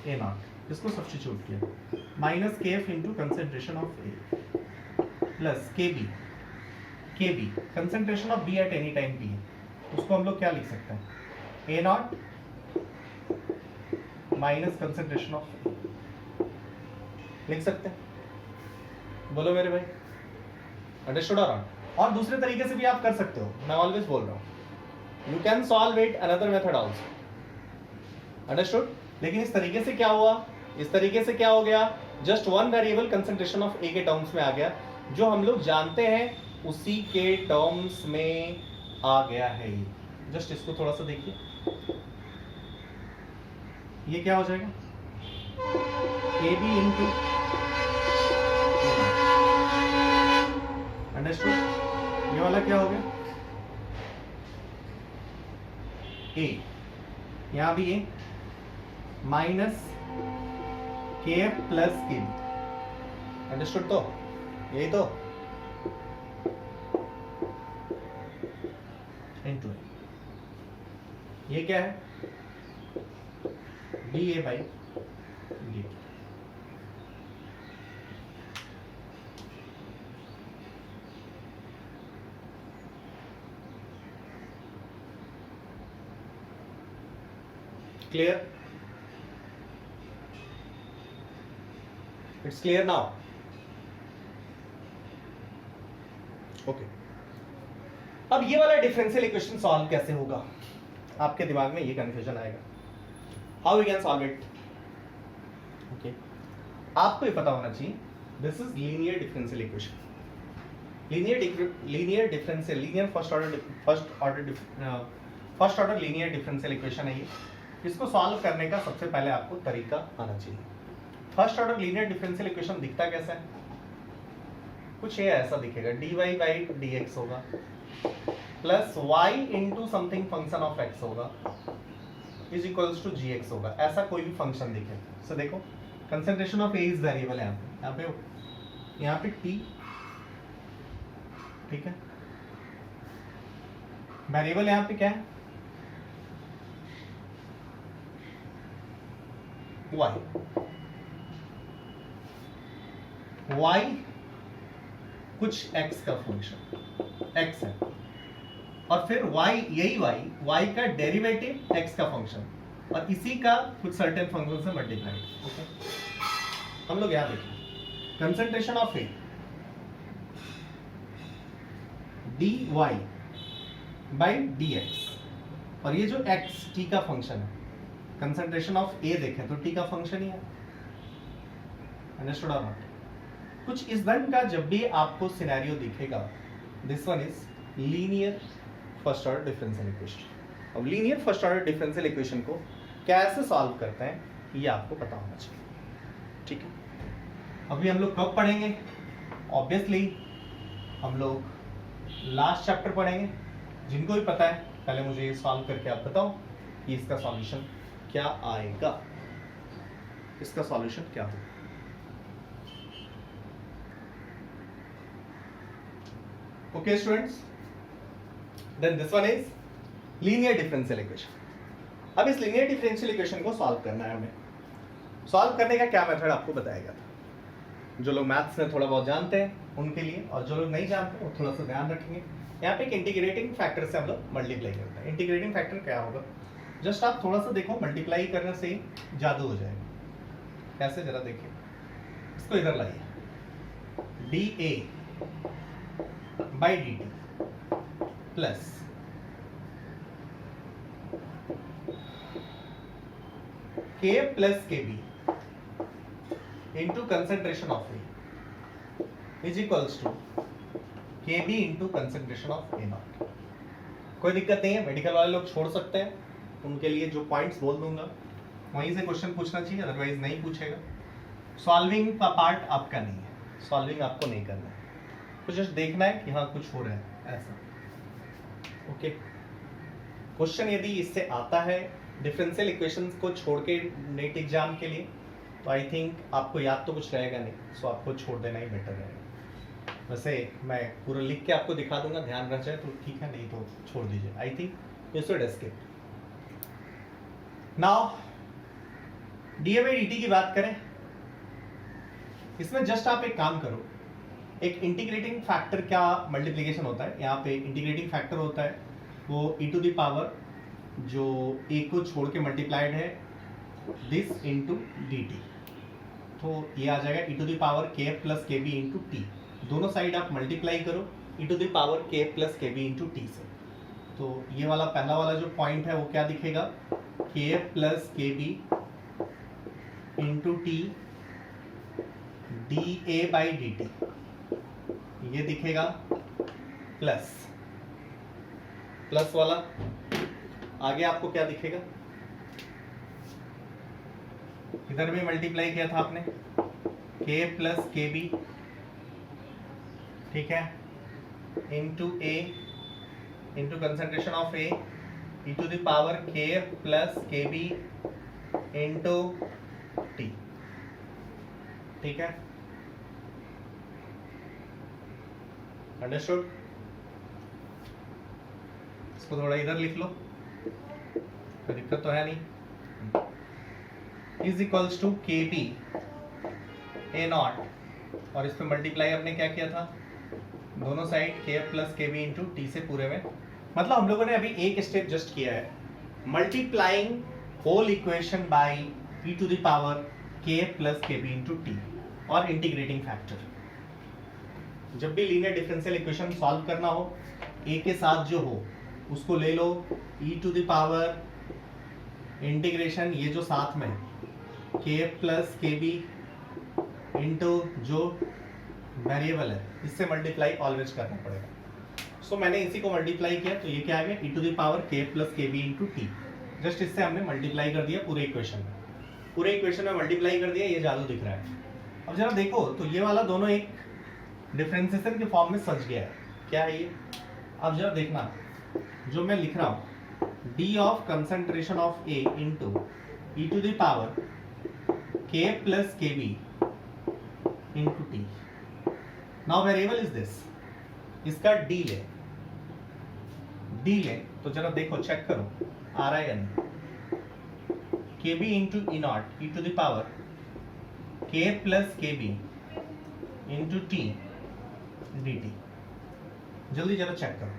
A0, इसको सब्स्टिट्यूट किया, minus KF into concentration of A plus KB concentration of B at any time P है, उसको हम लोग क्या लिख सकते हैं, A0 minus concentration of A लिख सकते हैं, बोलो मेरे भाई, अंडरस्टूड और दूसरे तरीके से भी आप कर सकते हो, मैं ऑलवेज बोल रहा हूं you can solve it another method also, understood. लेकिन इस तरीके से क्या हुआ, इस तरीके से क्या हो गया, just one variable concentration of A के टर्म्स में आ गया, जो हम लोग जानते हैं उसी के टर्म्स में आ गया है ये। जस्ट इसको थोड़ा सा देखिए, ये क्या हो जाएगा, AB इंटू, अंडरस्टूड, ये वाला क्या हो गया, A, यहां भी A minus KF plus KB, understood, तो यही तो इंटू ये क्या है, dA by dt। Clear, it's clear now, okay. अब ये वाला डिफरेंशियल इक्वेशन सॉल्व कैसे होगा, आपके दिमाग में ये कंफ्यूजन आएगा, how we can solve it, okay. आपको ये पता होना चाहिए this is linear differential equation, linear first order linear differential equation है ये। इसको सॉल्व करने का सबसे पहले आपको तरीका आना चाहिए। First order linear differential equation दिखता कैसा है? कुछ ये ऐसा दिखेगा, dy बाई dx होगा plus y into something function of x होगा इज इक्वल्स टू gx होगा। ऐसा कोई भी फंक्शन दिखे सो देखो, concentration of a is variable है यहाँ पे t, ठीक है। वेरिएबल यहाँ पे क्या है? y कुछ x का फंक्शन x है, और फिर यही y का डेरिवेटिव x का फंक्शन, और इसी का कुछ सर्टेन फंक्शन से मल्टीप्लाई। ओके, हम लोग यहाँ देखिए concentration of A dy by dx, और ये जो x t का फंक्शन है, कंसंट्रेशन ऑफ ए देखें तो t का फंक्शन ही है। अंडरस्टूड और नॉट? कुछ इस ढंग का जब भी आपको सिनेरियो दिखेगा, this one is linear first order differential equation. अब linear first order differential equation को कैसे सॉल्व करते हैं ये आपको पता होना चाहिए, ठीक है। अभी हम लोग कब पढ़ेंगे? ऑब्वियसली हम लोग लास्ट चैप्टर पढ़ेंगे। जिनको भी पता है पहले मुझे ये सॉल्व करके आप बताओ कि इसका सॉल्यूशन क्या आएगा, इसका सॉल्यूशन क्या होगा। Okay students, then this one is linear differential equation. अब इस लीनियर डिफरेंशियल इक्वेशन को सॉल्व करना है हमें। सॉल्व करने का क्या मेथड आपको बताएगा था? जो लोग मैथ्स में थोड़ा बहुत जानते हैं उनके लिए, और जो लोग नहीं जानते वो थोड़ा सा ध्यान रखेंगे। यहाँ पे एक इंटीग्रेटिंग फैक्टर से हम लोग मल्टीप्लाई करते हैं। इंटीग्रेटिंग फैक्टर क्या होगा? जस्ट आप थोड़ा सा देखो, मल्टीप्लाई करने से ही जादू हो जाएगा। कैसे जरा देखिए, इसको इधर लाइए, dA by dt plus k plus kb into concentration of A is equals to kb into concentration of A naught. कोई दिक्कत नहीं है, मेडिकल वाले लोग छोड़ सकते हैं, उनके लिए जो पॉइंट्स बोल दूंगा वहीं से क्वेश्चन पूछना चाहिए, अदरवाइज नहीं पूछेगा। सॉल्विंग का पार्ट आपका नहीं है, सॉल्विंग आपको नहीं करना है, तो जस्ट देखना है कि हाँ कुछ हो रहा है ऐसा। ओके, क्वेश्चन यदि इससे आता है डिफरेंशियल इक्वेशंस को छोड़ के नेट एग्जाम के लिए, तो आई थिंक आपको याद तो कुछ रहेगा नहीं, सो आपको छोड़ देना ही बेटर रहेगा। वैसे मैं पूरा लिख के आपको दिखा दूंगा, ध्यान रख जाए तो ठीक है, नहीं तो छोड़ दीजिए। I think you should escape. Now DA by dt की बात करें, इसमें जस्ट आप एक काम करो, एक इंटीग्रेटिंग फैक्टर क्या मल्टीप्लिकेशन होता है, यहाँ पे इंटीग्रेटिंग फैक्टर होता है वो e टू द पावर जो a को छोड़ के मल्टीप्लाइड है दिस इंटू dt, तो ये आ जाएगा e to the power k plus K B into T. दोनों साइड आप मल्टीप्लाई करो e to the power k plus K B into T से, तो ये वाला पहला वाला जो पॉइंट है वो क्या दिखेगा, k plus K B into T D A by D T, ये दिखेगा प्लस प्लस वाला। आगे आपको क्या दिखेगा, इधर भी मल्टीप्लाई किया था आपने k प्लस के बी, ठीक है, into A into concentration of A E to the power k plus K B into T, ठीक है, अंडरस्टूड। इसको थोड़ा इधर लिख लो, कोई दिक्कत तो है नहीं। इज इक्वल्स टू के बी ए नॉट, और इस पे मल्टीप्लाई हमने क्या किया था, दोनों side k plus K B into T से पूरे में। मतलब हम लोगों ने अभी एक स्टेप जस्ट किया है, multiplying whole equation by E to the power k plus K B into T और इंटीग्रेटिंग फैक्टर। जब भी लीनियर डिफरेंशियल इक्वेशन सॉल्व करना हो, a के साथ जो हो उसको ले लो e to the power integration, ये जो साथ में k plus K B into जो वेरिएबल है, इससे मल्टीप्लाई ऑलवेज करना पड़ेगा। सो मैंने इसी को मल्टीप्लाई किया तो ये क्या आ गया, ई to the power K plus K B into T. Just इससे हमने मल्टीप्लाई कर दिया पूरे इक्वेशन में, पूरे इक्वेशन में मल्टीप्लाई कर दिया, ये जादू दिख रहा है। अब जरा देखो तो ये वाला दोनों एक डिफरेंशिएशन के फॉर्म में सज गया है, क्या है ये। अब जरा देखना जो मैं लिख रहा हूँ, D of concentration of A into E to the power K plus K B into T. Now variable is this, इसका डी ले, डी ले तो जरा देखो चेक करो, R I N K B into E naught E to the power K plus K B into T D T. जल्दी जरा check करो,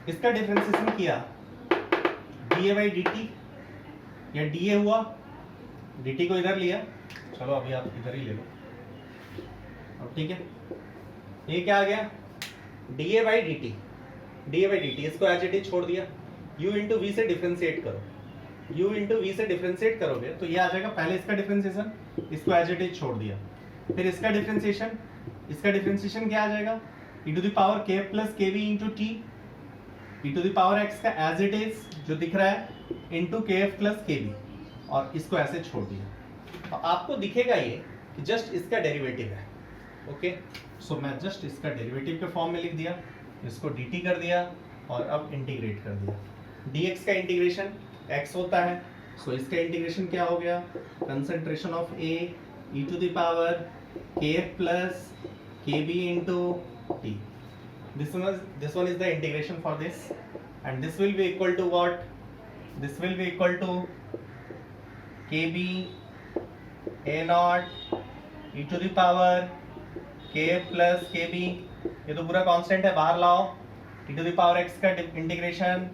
इसका डिफरेंशिएशन किया D A by D T, या डी ए हुआ, डी टी को इधर लिया, चलो अभी आप इधर ही ले लो, अब ठीक है। ये क्या आ गया, D A by D t, D A by D t, इसको एज इट इज छोड़ दिया, u इंटू वी से डिफ्रेंशिएट करो, u इंटू वी से डिफ्रेंशिएट करोगे तो ये आ जाएगा, पहले इसका डिफ्रेंशिएशन, इसको एज इट इज छोड़ दिया, फिर इसका डिफ्रेंशिएशन, इसका डिफ्रेंशिएशन क्या आ जाएगा, e to the power k plus K B into T, e to the power x का एज इट इज जो दिख रहा है इंटू के एफ प्लस के बी, और इसको ऐसे छोड़ दिया। तो आपको दिखेगा ये कि जस्ट इसका डेरिवेटिव है, ओके। सो मैं जस्ट इसका डेरिवेटिव के फॉर्म में लिख दिया, इसको dt कर दिया और अब इंटीग्रेट कर दिया। dx का इंटीग्रेशन x होता है, सो इसका इंटीग्रेशन क्या हो गया, concentration of a e to the power k plus kb into t. This one is the integration for this, and this will be equal to what? This will be equal to kb a naught e to the power k plus kb, ये तो पूरा constant है, बाहर लाओ, e to the power x का integration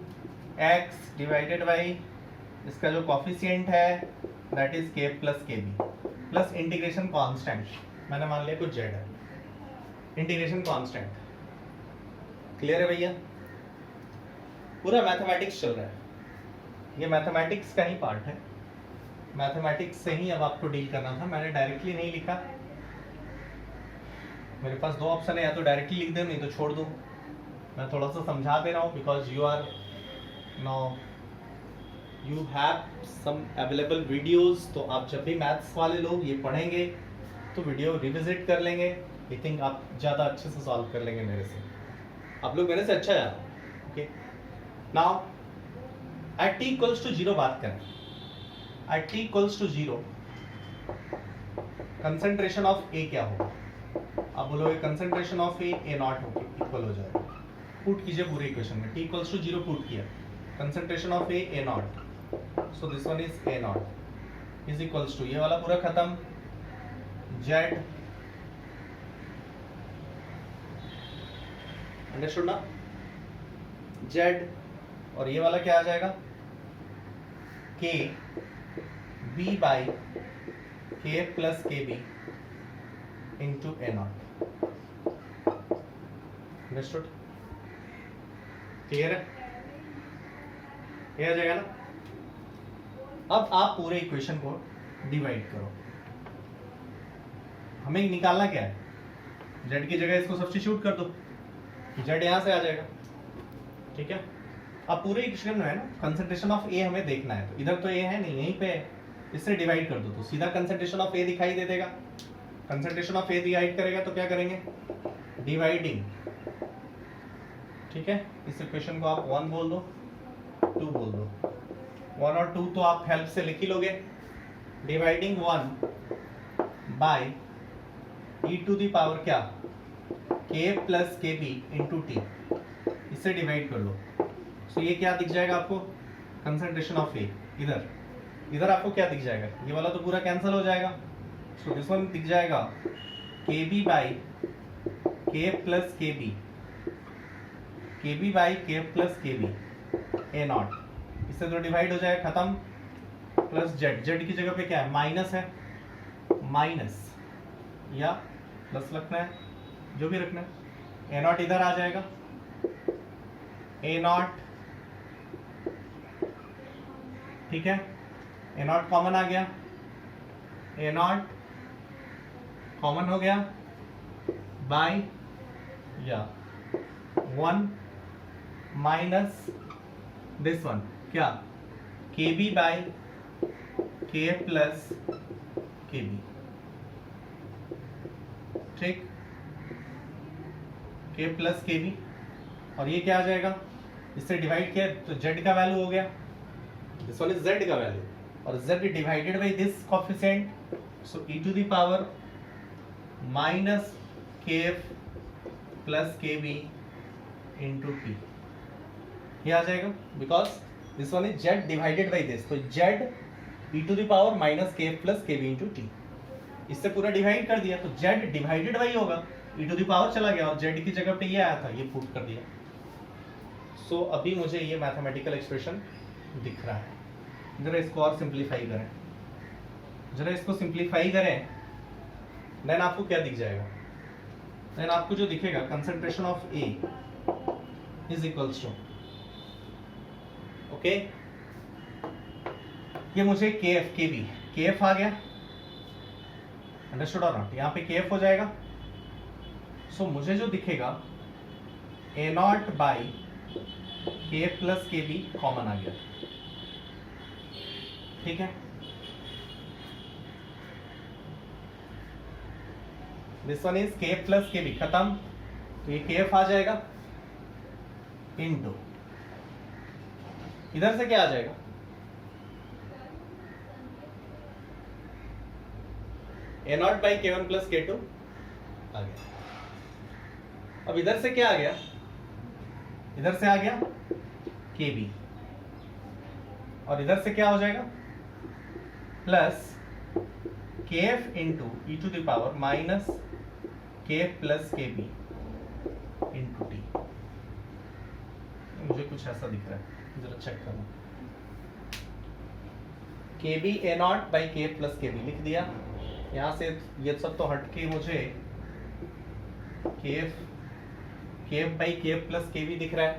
x divided by इसका जो coefficient है that is k plus kb plus integration constant, मैंने मान लिया कुछ z है, इंटीग्रेशन कांस्टेंट। क्लियर है भैया, पूरा मैथमेटिक्स चल रहा है, ये मैथमेटिक्स का ही पार्ट है, मैथमेटिक्स से ही अब आपको डील करना था। मैंने डायरेक्टली नहीं लिखा, मेरे पास दो ऑप्शन है, या तो डायरेक्टली लिख दे नहीं तो छोड़ दूँ। मैं थोड़ा सा समझा दे रहा हूँ because you are now you have some available videos, तो आप जब भी मैथ्स वाले लोग ये पढ़ेंगे तो वीडियो रिविजिट कर लेंगे, आई थिंक आप ज़्यादा अच्छे से सॉल्व कर लेंगे मेरे से, आप लोग मेरे से अच्छा है, okay. Now at t equals to 0 बात करें, at t equals to 0 concentration of a क्या होगा, आप बोलोगे concentration of a naught equal हो जाएगा, पुट कीजिए पूरे इक्वेशन में, t इक्वल्स टू 0 पुट किया, concentration of a naught, so this one is a naught is equals to, ये वाला पूरा खत्म, z, अंडरस्टूड ना, z, और ये वाला क्या आ जाएगा, k b by k plus K B into A naught, understood, clear है, ये आ जाएगा ना। अब आप पूरे इक्वेशन को डिवाइड करो, हमें निकालना क्या है, z की जगह इसको सब्स्टिट्यूट कर दो, z यहाँ से आ जाएगा, ठीक है। अब पूरे इक्वेशन में है ना कंसंट्रेशन ऑफ a हमें देखना है, तो इधर तो a है नहीं, यहीं पे है, इससे डिवाइड कर दो तो सीधा कंसंट्रेशन ऑफ a दिखाई दे देगा, कंसंट्रेशन ऑफ a डिवाइड करेगा तो क्या करेंगे, डिवाइडिंग, ठीक है। इस इक्वेशन को आप 1 बोल दो, 2 बोल दो, 1 और 2 तो आप हेल्प से लिख ही लोगे, dividing 1 by e to the power क्या, k plus K B into T, इससे डिवाइड कर लो, तो ये क्या दिख जाएगा आपको, कंसंट्रेशन ऑफ ए, इधर इधर आपको क्या दिख जाएगा, ये वाला तो पूरा कैंसिल हो जाएगा, सो दिस वन दिख जाएगा के बी बाई के प्लस के बी, के बी बाई के plus K B A not, इससे तो डिवाइड हो जाएगा, खत्म, प्लस जेड, जेड की जगह पे क्या है, माइनस है, माइनस या प्लस रखना है, जो भी रखना है, ए नॉट इधर आ जाएगा, ए नॉट, ठीक है, ए नॉट कॉमन आ गया, ए नॉट कॉमन हो गया, बाय या 1 माइनस दिस वन क्या KB by K plus KB, ठीक, K प्लस KB, और ये क्या आ जाएगा, इससे डिवाइड किया तो Z का वैल्यू हो गया, दिस वन इज Z का वैल्यू, और Z divided by this coefficient, so e to the power minus KF plus KB into T, ये आ जाएगा because this one is Z divided by this, तो Z e to the power minus KF plus KB into T, इससे पूरा divide कर दिया तो Z divided by होगा, e टू द पावर चला गया और Z की जगह पे ये आया था, ये पुट कर दिया। सो अभी मुझे ये मैथमेटिकल एक्सप्रेशन दिख रहा है, जरा इसको और सिंप्लीफाई करें, जरा इसको सिंप्लीफाई करें, देन आपको क्या दिख जाएगा, देन आपको जो दिखेगा concentration of A is equals to, okay, ये मुझे KF आ गया, अंडरस्टूड और नॉट, यहाँ पे KF हो जाएगा, सो मुझे जो दिखेगा A0 by K plus KB common आ गया, ठीक है, this one is K plus KB खत्म, तो ये KF आ जाएगा इनटू, इधर से क्या आ जाएगा, A0 by K1 plus K2 आ गया, अब इधर से क्या आ गया, इधर से आ गया KB, और इधर से क्या हो जाएगा plus KF into e to the power minus KF plus KB into T, मुझे कुछ ऐसा दिख रहा है, जरा चेक करना, KB A0 by KF plus KB लिख दिया, यहाँ से ये सब तो हट के मुझे KF by KF plus KB दिख रहा है,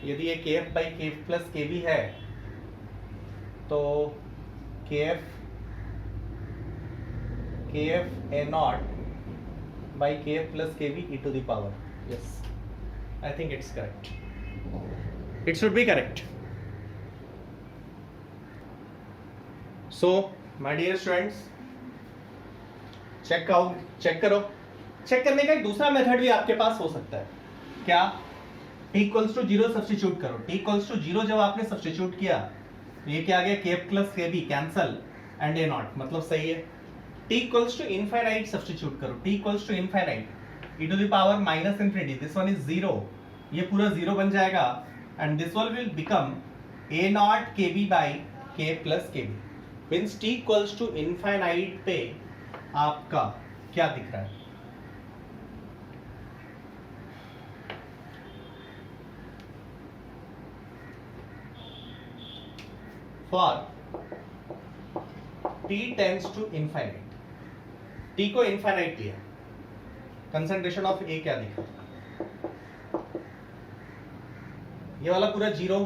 यदि ये KF by KF plus KB है तो KF A0 by KF plus KB e to the power, yes, I think it's correct, it should be correct. So my dear students, check करो, check करने का एक दूसरा मेथड भी आपके पास हो सकता है, क्या, t इक्वल्स टू 0 सब्स्टिट्यूट करो, t इक्वल्स टू 0 जब आपने सब्स्टिट्यूट किया तो ये क्या आ गया, KF plus KB cancel and A0, मतलब सही है, t equals to infinite substitute करो, t equals to infinite e to the power minus infinity, this one is 0, ये पूरा 0 बन जाएगा and this one will become A0 KB by K plus KB, means t equals to infinite पे आपका क्या दिख रहा है, for t tends to infinite, t को इनफाइनाइट लिया, कंसंट्रेशन ऑफ A क्या दिखा, ये वाला पूरा 0,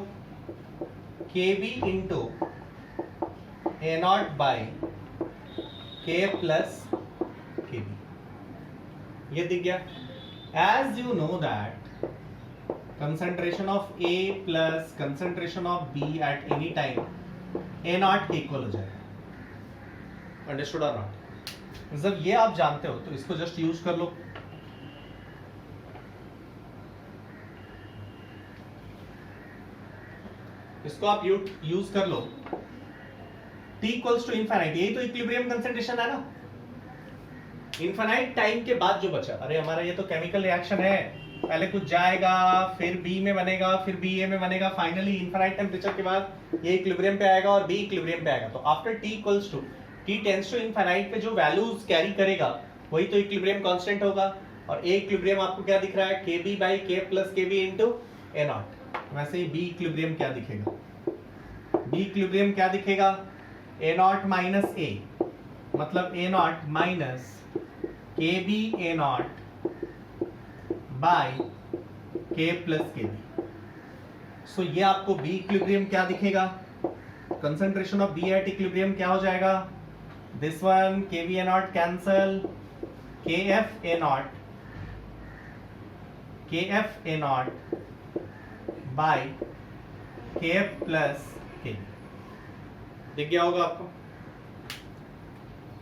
KB into A0 by K plus KB, ये दिख गया, as you know that concentration of A plus concentration of B at any time A0 के इक्वल हो जाएगा, अंडरस्टूड और नॉट, जब ये आप जानते हो तो इसको जस्ट यूज कर लो, इसको आप यूज कर लो, t इक्वल्स टू इनफाइनाइट, यही तो इक्विलिब्रियम कंसंट्रेशन है ना, इनफाइनाइट टाइम के बाद जो बचा, अरे हमारा ये तो केमिकल रिएक्शन है, पहले कुछ जाएगा फिर B में बनेगा फिर B A में बनेगा, फाइनली इनफाइनाइट टेम्परेचर के बाद ये इक्विलिब्रियम पे आएगा और B इक्विलिब्रियम पे आएगा, तो after t equals to t tends to infinite पे जो वैल्यूज कैरी करेगा वही तो इक्विलिब्रियम कांस्टेंट होगा, और A इक्विलिब्रियम आपको क्या दिख रहा है, KB by K plus KB into A0, वैसे ही B इक्विलिब्रियम क्या दिखेगा, B इक्विलिब्रियम क्या दिखेगा, A0 माइनस A, मतलब A0 minus KB A0 by K plus KB, so ये आपको B इक्विलिब्रियम क्या दिखेगा, concentration of B at equilibrium क्या हो जाएगा, this one KB A0 cancel, KF A0 K F A naught by K F plus K. देख गया होगा आपको,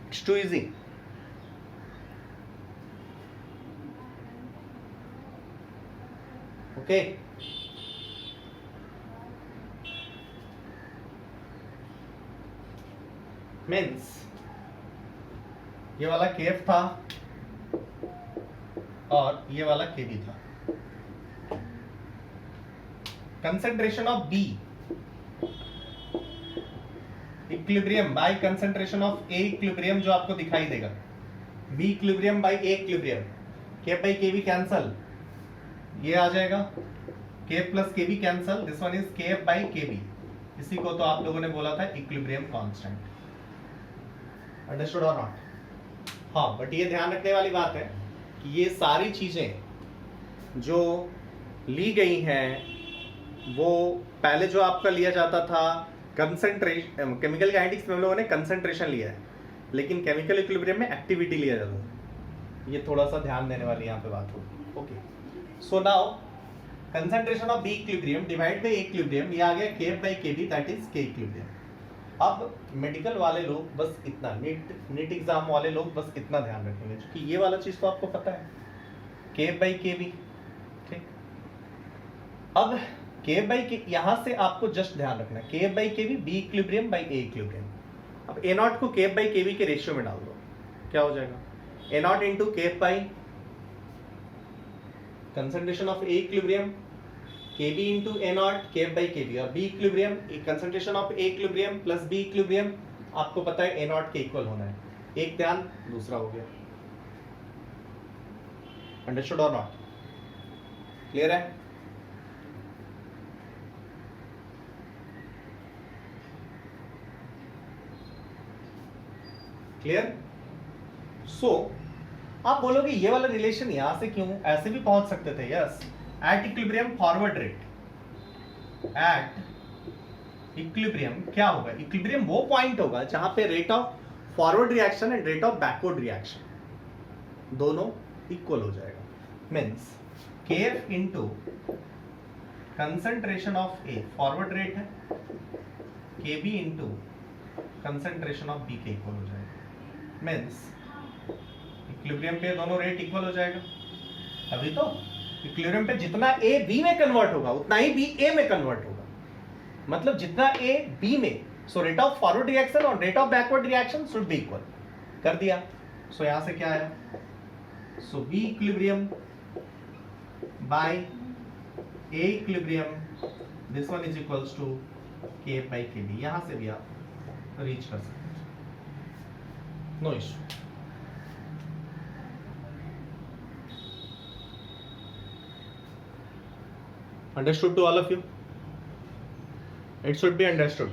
it's too easy. Okay, means ये वाला केफ था और ये वाला के भी था। Concentration of B equilibrium by concentration of A equilibrium जो आपको दिखाई देगा, B equilibrium by A equilibrium, K by K भी कैंसल, ये आ जाएगा के प्लस के भी कैंसल, दिस वन इज के बाई के बी। इसी को तो आप लोगों ने बोला था इक्विलिब्रियम कांस्टेंट। अंडरस्टूड और नॉट? हाँ, बट ये ध्यान रखने वाली बात है कि ये सारी चीजें जो ली गई हैं वो पहले जो आपका लिया जाता था कंसंट्रेशन, केमिकल काइनेटिक्स में हम लोगों ने कंसंट्रेशन लिया है, लेकिन केमिकल इक्विलिब्रियम में एक्टिविटी लिया जाता है। ये थोड़ा सा ध्यान देने वाली यहाँ पे बात होगी। Okay, so now concentration of B equilibrium divide by equilibrium, ये आ गया K by K B, that is K equilibrium. अब मेडिकल वाले लोग बस इतना, नीट एग्जाम वाले लोग बस इतना ध्यान रखेंगे क्योंकि ये वाला चीज तो आपको पता है, के बाई के बी। ठीक, अब के बाई के यहां से आपको जस्ट ध्यान रखना है, K by K B, B equilibrium by A equilibrium. अब ए नॉट को के बाई के बी के रेशियो में डाल दो, क्या हो जाएगा? A naught into K by concentration of A equilibrium, K B into A naught K by K B, और B equilibrium concentration of A equilibrium plus B equilibrium, आपको पता है ए नॉट के इक्वल होना है। एक ध्यान, दूसरा हो गया। अंडरस्टूड और नॉट? क्लियर है? क्लियर? सो आप बोलोगे ये वाला रिलेशन यहां से क्यों, ऐसे भी पहुंच सकते थे। Yes, at equilibrium forward rate, at equilibrium क्या होगा? इक्विलिब्रियम वो पॉइंट होगा जहां पे rate of forward reaction and rate of backward reaction दोनों इक्वल हो जाएगा। Means K F into concentration of A forward rate है, K B into concentration of B के इक्वल हो जाएगा। मीन्स इक्विलिब्रियम पे दोनों रेट इक्वल हो जाएगा। अभी तो इक्विलिब्रियम पे जितना ए बी में कन्वर्ट होगा उतना ही बी ए में कन्वर्ट होगा, मतलब जितना ए बी में, so rate of forward reaction और rate of backward reaction should be equal. कर दिया। सो यहां से क्या आया? So B equilibrium by A equilibrium, this one is equals to K by K B. यहां से भी आप रीच कर सकते हैं, no issue. Understood to all of you? It should be understood.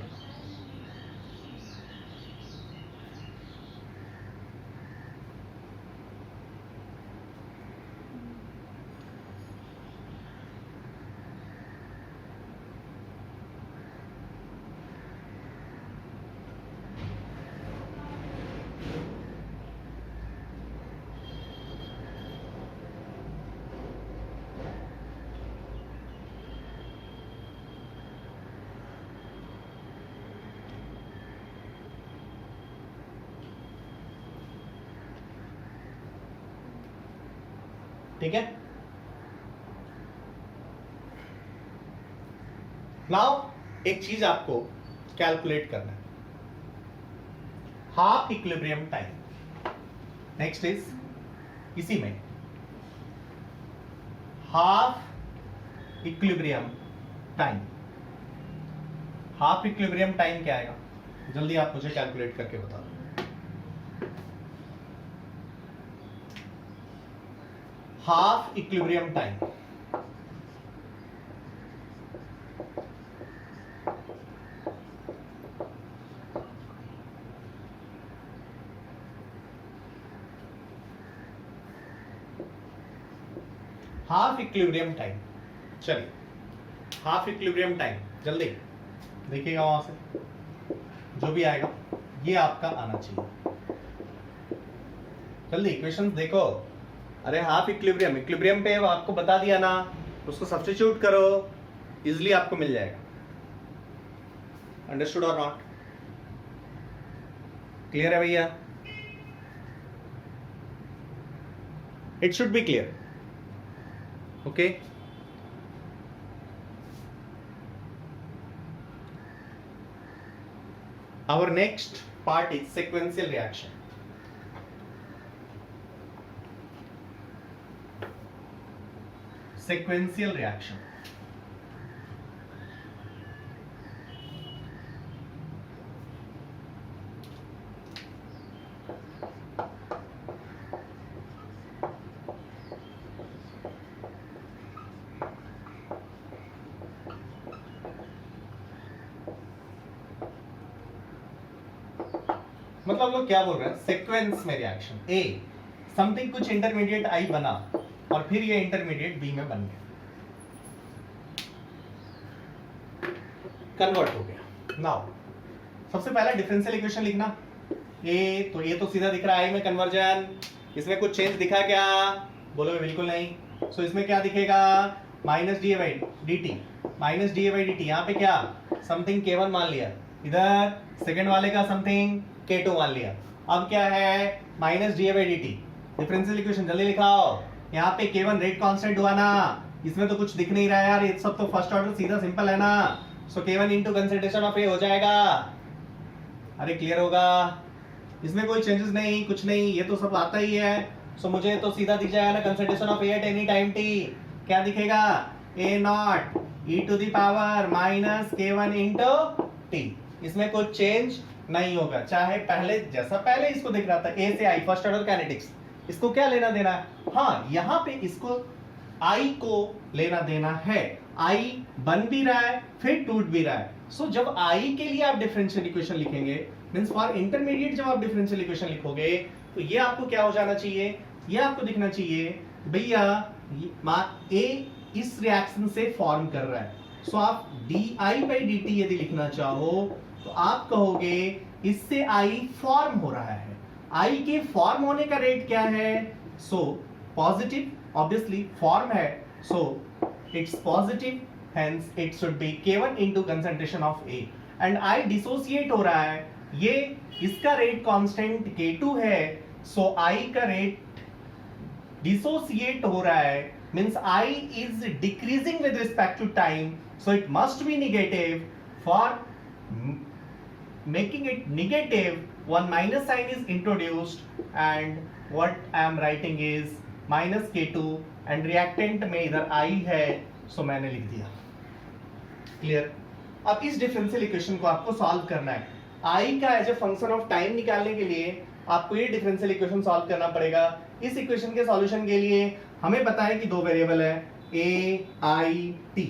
ठीक है? नाउ एक चीज आपको कैलकुलेट करना है, half equilibrium time. Next is इसी में half equilibrium time. Half equilibrium time क्या आएगा? जल्दी आप मुझे कैलकुलेट करके बता दो। Half equilibrium time, half equilibrium time. चलिए, हाफ इक्विलिब्रियम टाइम जल्दी देखिएगा, वहां से जो भी आएगा ये आपका आना चाहिए। जल्दी क्वेश्चन देखो। अरे हाफ इक्विलिब्रियम, इक्विलिब्रियम पे आपको बता दिया ना, उसको सब्स्टिट्यूट करो, इजिली आपको मिल जाएगा। अंडरस्टूड और नॉट? क्लियर है भैया? It should be clear. Okay, our next part is sequential reaction. Sequential reaction. मतलब लोग क्या बोल रहे हैं, सीक्वेंस में रिएक्शन ए, समथिंग कुछ इंटरमीडिएट आई बना और फिर ये इंटरमीडिएट बी में बन गया, कन्वर्ट हो गया। नाउ सबसे पहला डिफरेंशियल इक्वेशन लिखना, ए तो ये तो सीधा दिख रहा है आई में कन्वर्जन, इसमें कुछ चेंज दिखा क्या? बोलोगे बिल्कुल नहीं। सो इसमें क्या दिखेगा? Minus d A by D t, minus d A by D T, यहाँ पे क्या समथिंग K1 मान लिया, इधर सेकंड वाले का समथिंग K2 मान लिया। अब क्या है? Minus d A by D T, differential equation जल्दी लिखाओ। यहाँ पे K1 रेट कांस्टेंट हुआ ना, इसमें तो कुछ दिख नहीं रहा है यार, ये सब तो फर्स्ट ऑर्डर सीधा सिंपल है ना। सो K1 इंटू कंसंट्रेशन ऑफ ए हो जाएगा। अरे क्लियर होगा? इसमें कोई चेंजेस नहीं, कुछ नहीं, ये तो सब आता ही है। सो मुझे तो सीधा दिख जाएगा ना, concentration of A at any time T, क्या दिखेगा? A naught E to the power minus K1 into T. इसमें कोई चेंज नहीं होगा, चाहे पहले जैसा पहले इसको दिख रहा था ए से आई, फर्स्ट ऑर्डर काइनेटिक्स, इसको क्या लेना देना है? हाँ, यहाँ पे इसको आई को लेना देना है। आई बन भी रहा है फिर टूट भी रहा है। सो जब आई के लिए आप डिफरेंशियल इक्वेशन लिखेंगे, मींस फॉर इंटरमीडिएट जब आप डिफरेंशियल इक्वेशन लिखोगे, तो ये आपको क्या हो जाना चाहिए? ये आपको दिखना चाहिए भैया ए इस रिएक्शन से फॉर्म कर रहा है। सो आप D I by D T यदि लिखना चाहो तो आप कहोगे इससे आई फॉर्म हो रहा है। आई के फॉर्म होने का रेट क्या है? सो पॉजिटिव, ऑब्वियसली फॉर्म है, so it's positive, hence it should B K1 into concentration of A। And I dissociate हो रहा है, ये इसका रेट कांस्टेंट K2 है, सो आई का रेट डिसोसिएट हो रहा है, means I is decreasing with respect to time, so it must be negative. For making it negative, one minus sign is introduced and what I am writing is minus K2 and reactant में इधर I है, so मैंने लिख दिया। Clear? अब इस differential equation को आपको सॉल्व करना है। I का as a function of time निकालने के लिए आपको ये डिफरेंशियल इक्वेशन सॉल्व करना पड़ेगा। इस इक्वेशन के सॉल्यूशन के लिए हमें पता है कि दो वेरिएबल है A, I, T।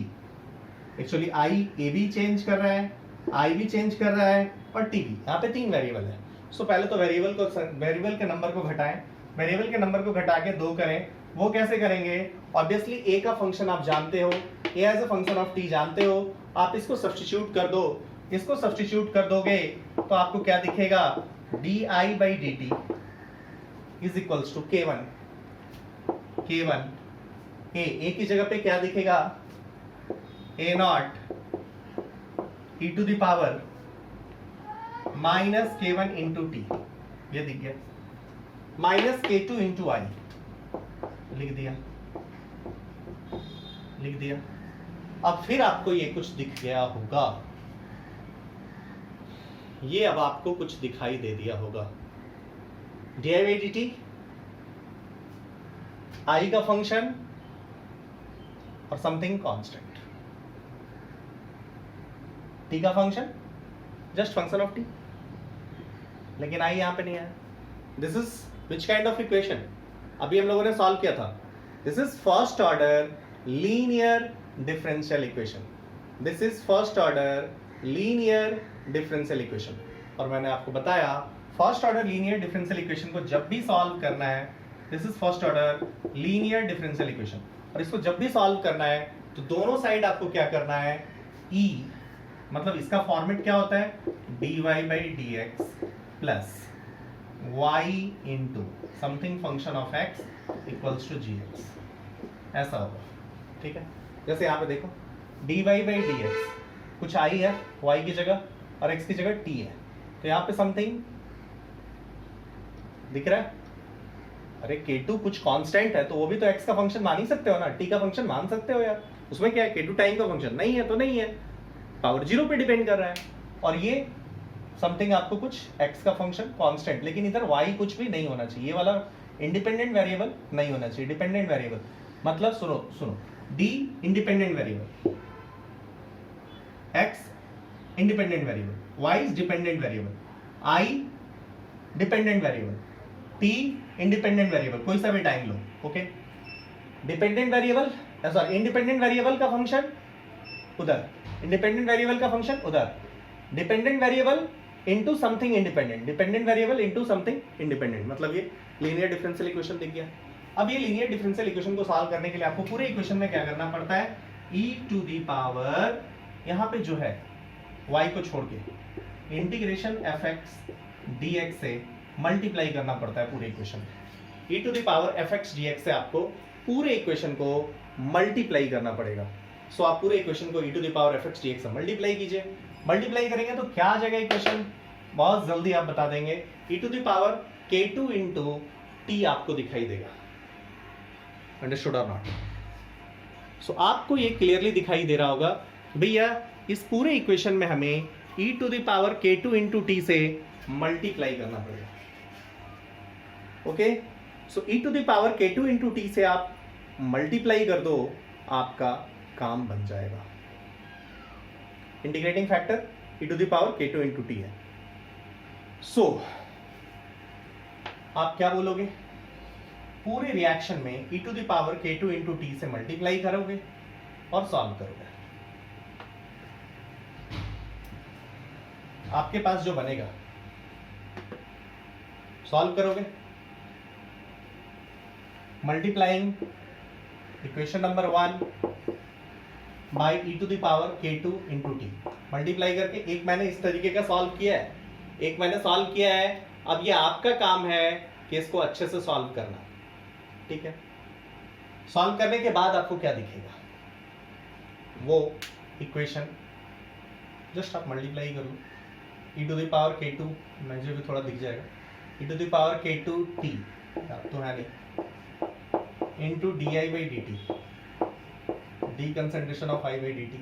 Actually I A भी चेंज कर रहा है, I भी चेंज कर रहा है और T भी। यहाँ पे तीन वेरिएबल है। सो पहले तो वेरिएबल के नंबर को घटाएं, वेरिएबल के नंबर को घटा के 2 करें। वो कैसे करेंगे? ऑब्वियसली A का फंक्शन आप जानते हो, A as a function of T जानते हो, आप इसको सब्स्टिट्यूट कर दो। इसको सब्स्टिट्यूट कर दोगे तो आपको क्या दिखेगा? D I by D t is equals to K1 A की जगह पे क्या दिखेगा? A not e to the power minus K1 into t, ये दिख गया, माइनस K2 इंटू आई, लिख दिया। अब फिर आपको ये कुछ दिख गया होगा, ये अब आपको कुछ दिखाई दे दिया होगा। D I by D T, I का फंक्शन और समथिंग कांस्टेंट, टी का function just function of T, लेकिन आई यहां पे नहीं है। This is which kind of equation? अभी हम लोगों ने सॉल्व किया था। This is first order linear differential equation. This is first order linear differential equation. और मैंने आपको बताया first order linear differential equation को जब भी सॉल्व करना है, this is first order linear differential equation, और इसको जब भी सॉल्व करना है तो दोनों साइड आपको क्या करना है? E, मतलब इसका फॉर्मेट क्या होता है? dy by d x plus y into something function of x equals to gx, ऐसा होगा। ठीक है, जैसे यहाँ पे देखो dy बाई dx कुछ i है y की जगह और x की जगह t है, तो यहाँ पे समथिंग दिख रहा है। अरे k2 कुछ कांस्टेंट है तो वो भी तो x का फंक्शन मान ही सकते हो ना, t का फंक्शन मान सकते हो यार, उसमें क्या है, k2 टाइम का फंक्शन नहीं है तो नहीं है, पावर 0 पे डिपेंड कर रहा है। और ये समथिंग आपको कुछ x का फंक्शन कांस्टेंट, लेकिन इधर y कुछ भी नहीं होना चाहिए, ये वाला इंडिपेंडेंट वेरिएबल नहीं होना चाहिए। डिपेंडेंट वेरिएबल मतलब सुनो सुनो, d independent variable, x independent variable, y is dependent variable, i dependent variable, t independent variable, कोई सा भी टाइम लो। Okay, dependent variable sorry independent variable का फंक्शन उधर, इंडिपेंडेंट वेरिएबल का फंक्शन उधर, dependent variable into something independent, dependent variable into something independent, मतलब ये लीनियर डिफरेंशियल इक्वेशन दिख गया। अब ये लीनियर डिफरेंशियल इक्वेशन को सॉल्व करने के लिए आपको पूरे इक्वेशन में क्या करना पड़ता है, e टू द पावर यहाँ पे जो है y को छोड़ के इंटीग्रेशन fx dx से मल्टीप्लाई करना पड़ता है पूरे इक्वेशन में। e to the power fx dx से आपको पूरे इक्वेशन को मल्टीप्लाई करना पड़ेगा। सो आप पूरे इक्वेशन को e to the power fx dx से मल्टीप्लाई कीजिए। मल्टीप्लाई करेंगे तो क्या आ जाएगा इक्वेशन, बहुत जल्दी आप बता देंगे, e to the power k2 into t आपको दिखाई देगा। अंडरस्टूड और नॉट? सो आपको ये क्लियरली दिखाई दे रहा होगा भैया इस पूरे इक्वेशन में हमें e to the power k2 into T से मल्टीप्लाई करना पड़ेगा। Okay, so e to the power k2 into T से आप मल्टीप्लाई कर दो, आपका काम बन जाएगा। Integrating factor e to the power k2 into t है। सो आप क्या बोलोगे, पूरे रिएक्शन में e to the power k2 into T से मल्टीप्लाई करोगे और सॉल्व करोगे। आपके पास जो बनेगा सॉल्व करोगे, multiplying equation number 1 by e to the power k2 into t, multiply करके। एक मैंने इस तरीके का सॉल्व किया है, एक मैंने सॉल्व किया है, अब ये आपका काम है कि इसको अच्छे से सॉल्व करना। ठीक है, सॉल्व करने के बाद आपको क्या दिखेगा, वो इक्वेशन जस्ट आप मल्टीप्लाई करो, e to the power k2, मुझे भी थोड़ा दिख जाएगा, e to the power k2 t तो है नहीं, into d I by D t, d concentration of I by D t,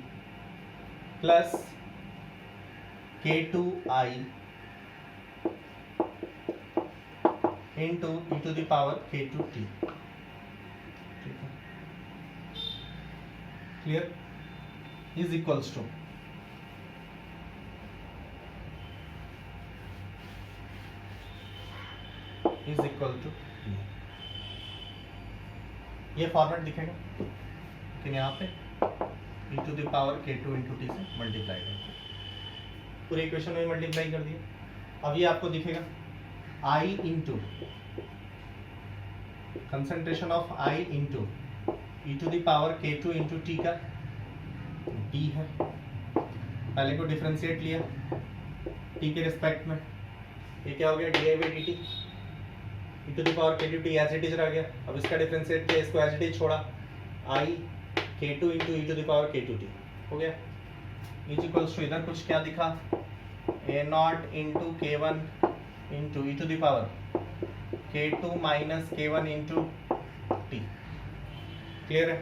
plus k2 i into e to the power k2 t। Clear, is equals to is equal to, ये format दिखेगा, लेकिन यहाँ पे e to the power k2 into T से multiply करते पूरे equation में multiply कर दिया। अब ये आपको दिखेगा I into concentration of I into e to the power k2 into t का t है, पहले को डिफरेंशिएट लिया t के रिस्पेक्ट में, ये क्या हो गया d I by D t, e to the power k2 t as it is रह गया। अब इसका डिफरेंशिएट किया, इसको एज इट इज छोड़ा, I k2 into e to the power k2 t हो गया। इज इक्वल्स टू इधर कुछ क्या दिखा, a naught into k1 into e to the power k2 minus k1 into t. Clear है?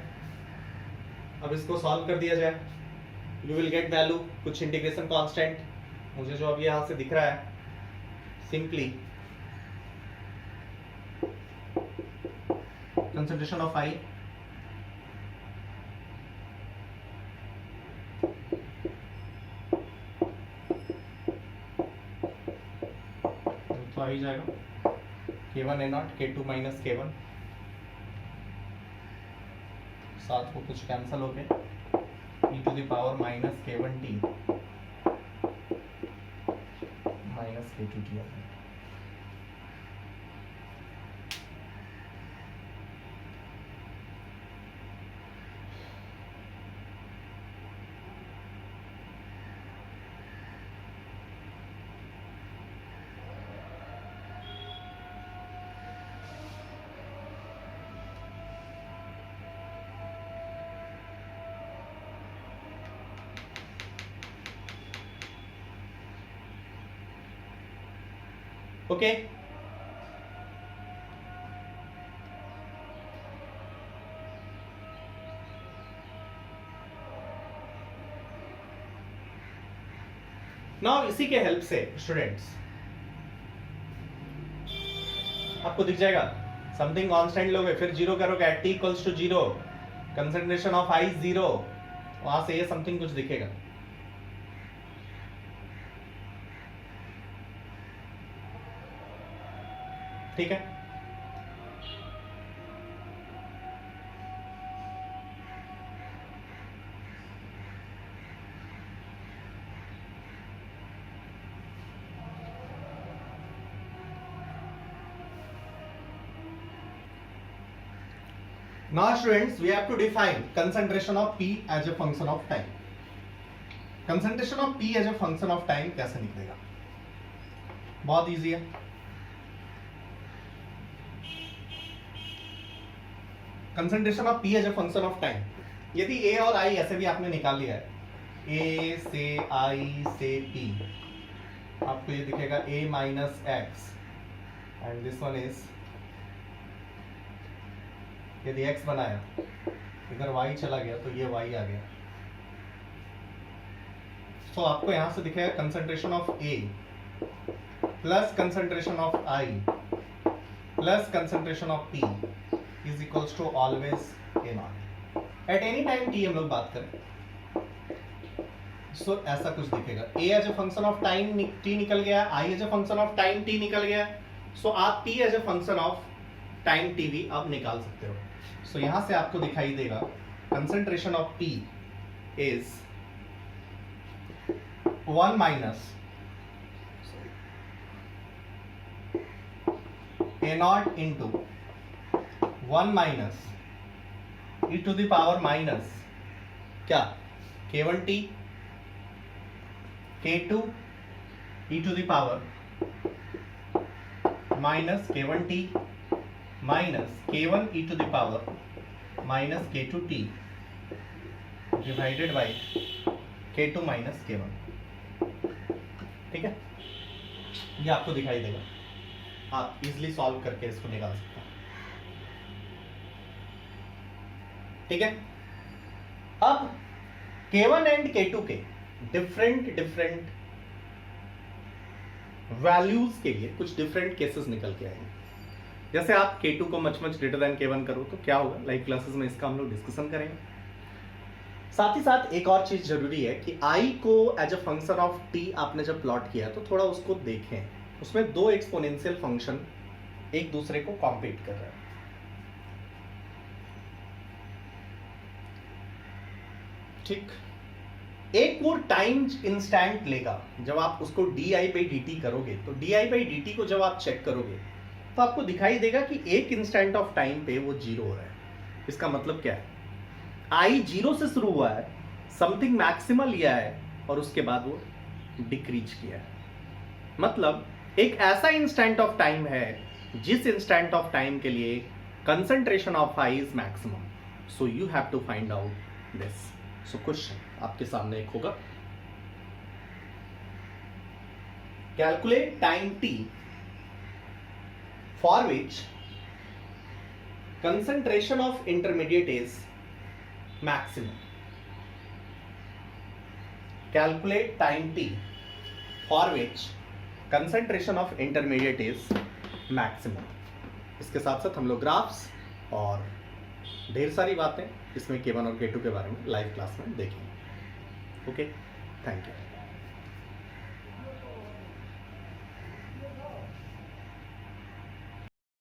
अब इसको सॉल्व कर दिया जाए, यू विल गेट वैल्यू कुछ इंटीग्रेशन कांस्टेंट, मुझे जो अब यहाँ से दिख रहा है, सिंपली कंसंट्रेशन ऑफ आई तो आ ही जाएगा k1 a not k2 minus k1, साथ को कुछ कैंसल हो गए, e to the power minus k1 t minus k2 t। Okay, now इसी के हेल्प से स्टूडेंट्स आपको दिख जाएगा समथिंग कांस्टेंट लोगे, फिर जीरो करोगे at t equals to zero, concentration of I zero, वहां से ये समथिंग कुछ दिखेगा। ठीक है, now students we have to define concentration of P as a function of time. concentration of P as a function of time कैसे निकलेगा? बहुत इजी है। concentration of P as a function of time, यदि A और I ऐसे भी आपने निकाल लिया है, A से I से P, आपको ये दिखेगा A minus X and this one is, यदि x बनाया इधर y चला गया तो ये y आ गया। तो आपको यहां से दिखेगा concentration of A plus concentration of I plus concentration of P is equals to always A naught at any time t हम लोग बात करें। सो ऐसा कुछ दिखेगा, A as a function of time t निकल गया, I as a function of time t निकल गया, सो आप P as a function of time t भी आप निकाल सकते हो। सो यहां से आपको दिखाई देगा concentration of P is 1 minus A naught into 1 minus e to the power minus क्या K1T K2 e to the power minus K1T minus K1 e to the power minus K2T divided by K2 minus K1। ठीक है, ये आपको दिखाई देगा, आप easily solve करके इसको निकाल सकते हैं। ठीक है, अब K1 एंड K2 के डिफरेंट वैल्यूज के लिए कुछ डिफरेंट केसेस निकल के आएंगे। जैसे आप K2 को मच ग्रेटर देन K1 करो तो क्या होगा, लाइव क्लासेस में इसका हम लोग डिस्कशन करेंगे। साथ ही साथ एक और चीज जरूरी है कि I को as a function of t आपने जब प्लॉट किया तो थोड़ा उसको देखें, उसमें दो एक्सपोनेंशियल फंक्शन एक दूसरे को कॉम्पीट कर रहे हैं। ठीक, एक वो टाइम इंस्टेंट लेगा, जब आप उसको di by dt करोगे तो di by dt को जब आप चेक करोगे तो आपको दिखाई देगा कि एक इंस्टेंट ऑफ टाइम पे वो जीरो हो रहा है। इसका मतलब क्या है, I जीरो से शुरू हुआ है, समथिंग मैक्सिमल लिया है और उसके बाद वो डिक्रीज किया है। मतलब एक ऐसा इंस्टेंट ऑफ टाइम है जिस इंस्टेंट ऑफ टाइम के लिए concentration of I is maximum. So you have to find out this. सो क्वेश्चन आपके सामने एक होगा, calculate time t for which concentration of intermediate is maximum. Calculate time t for which concentration of intermediate is maximum. इसके साथ साथ हम लोग ग्राफ्स और ढेर सारी बातें इसमें K1 और K2 के बारे में लाइव क्लास में देखेंगे। Okay, thank you.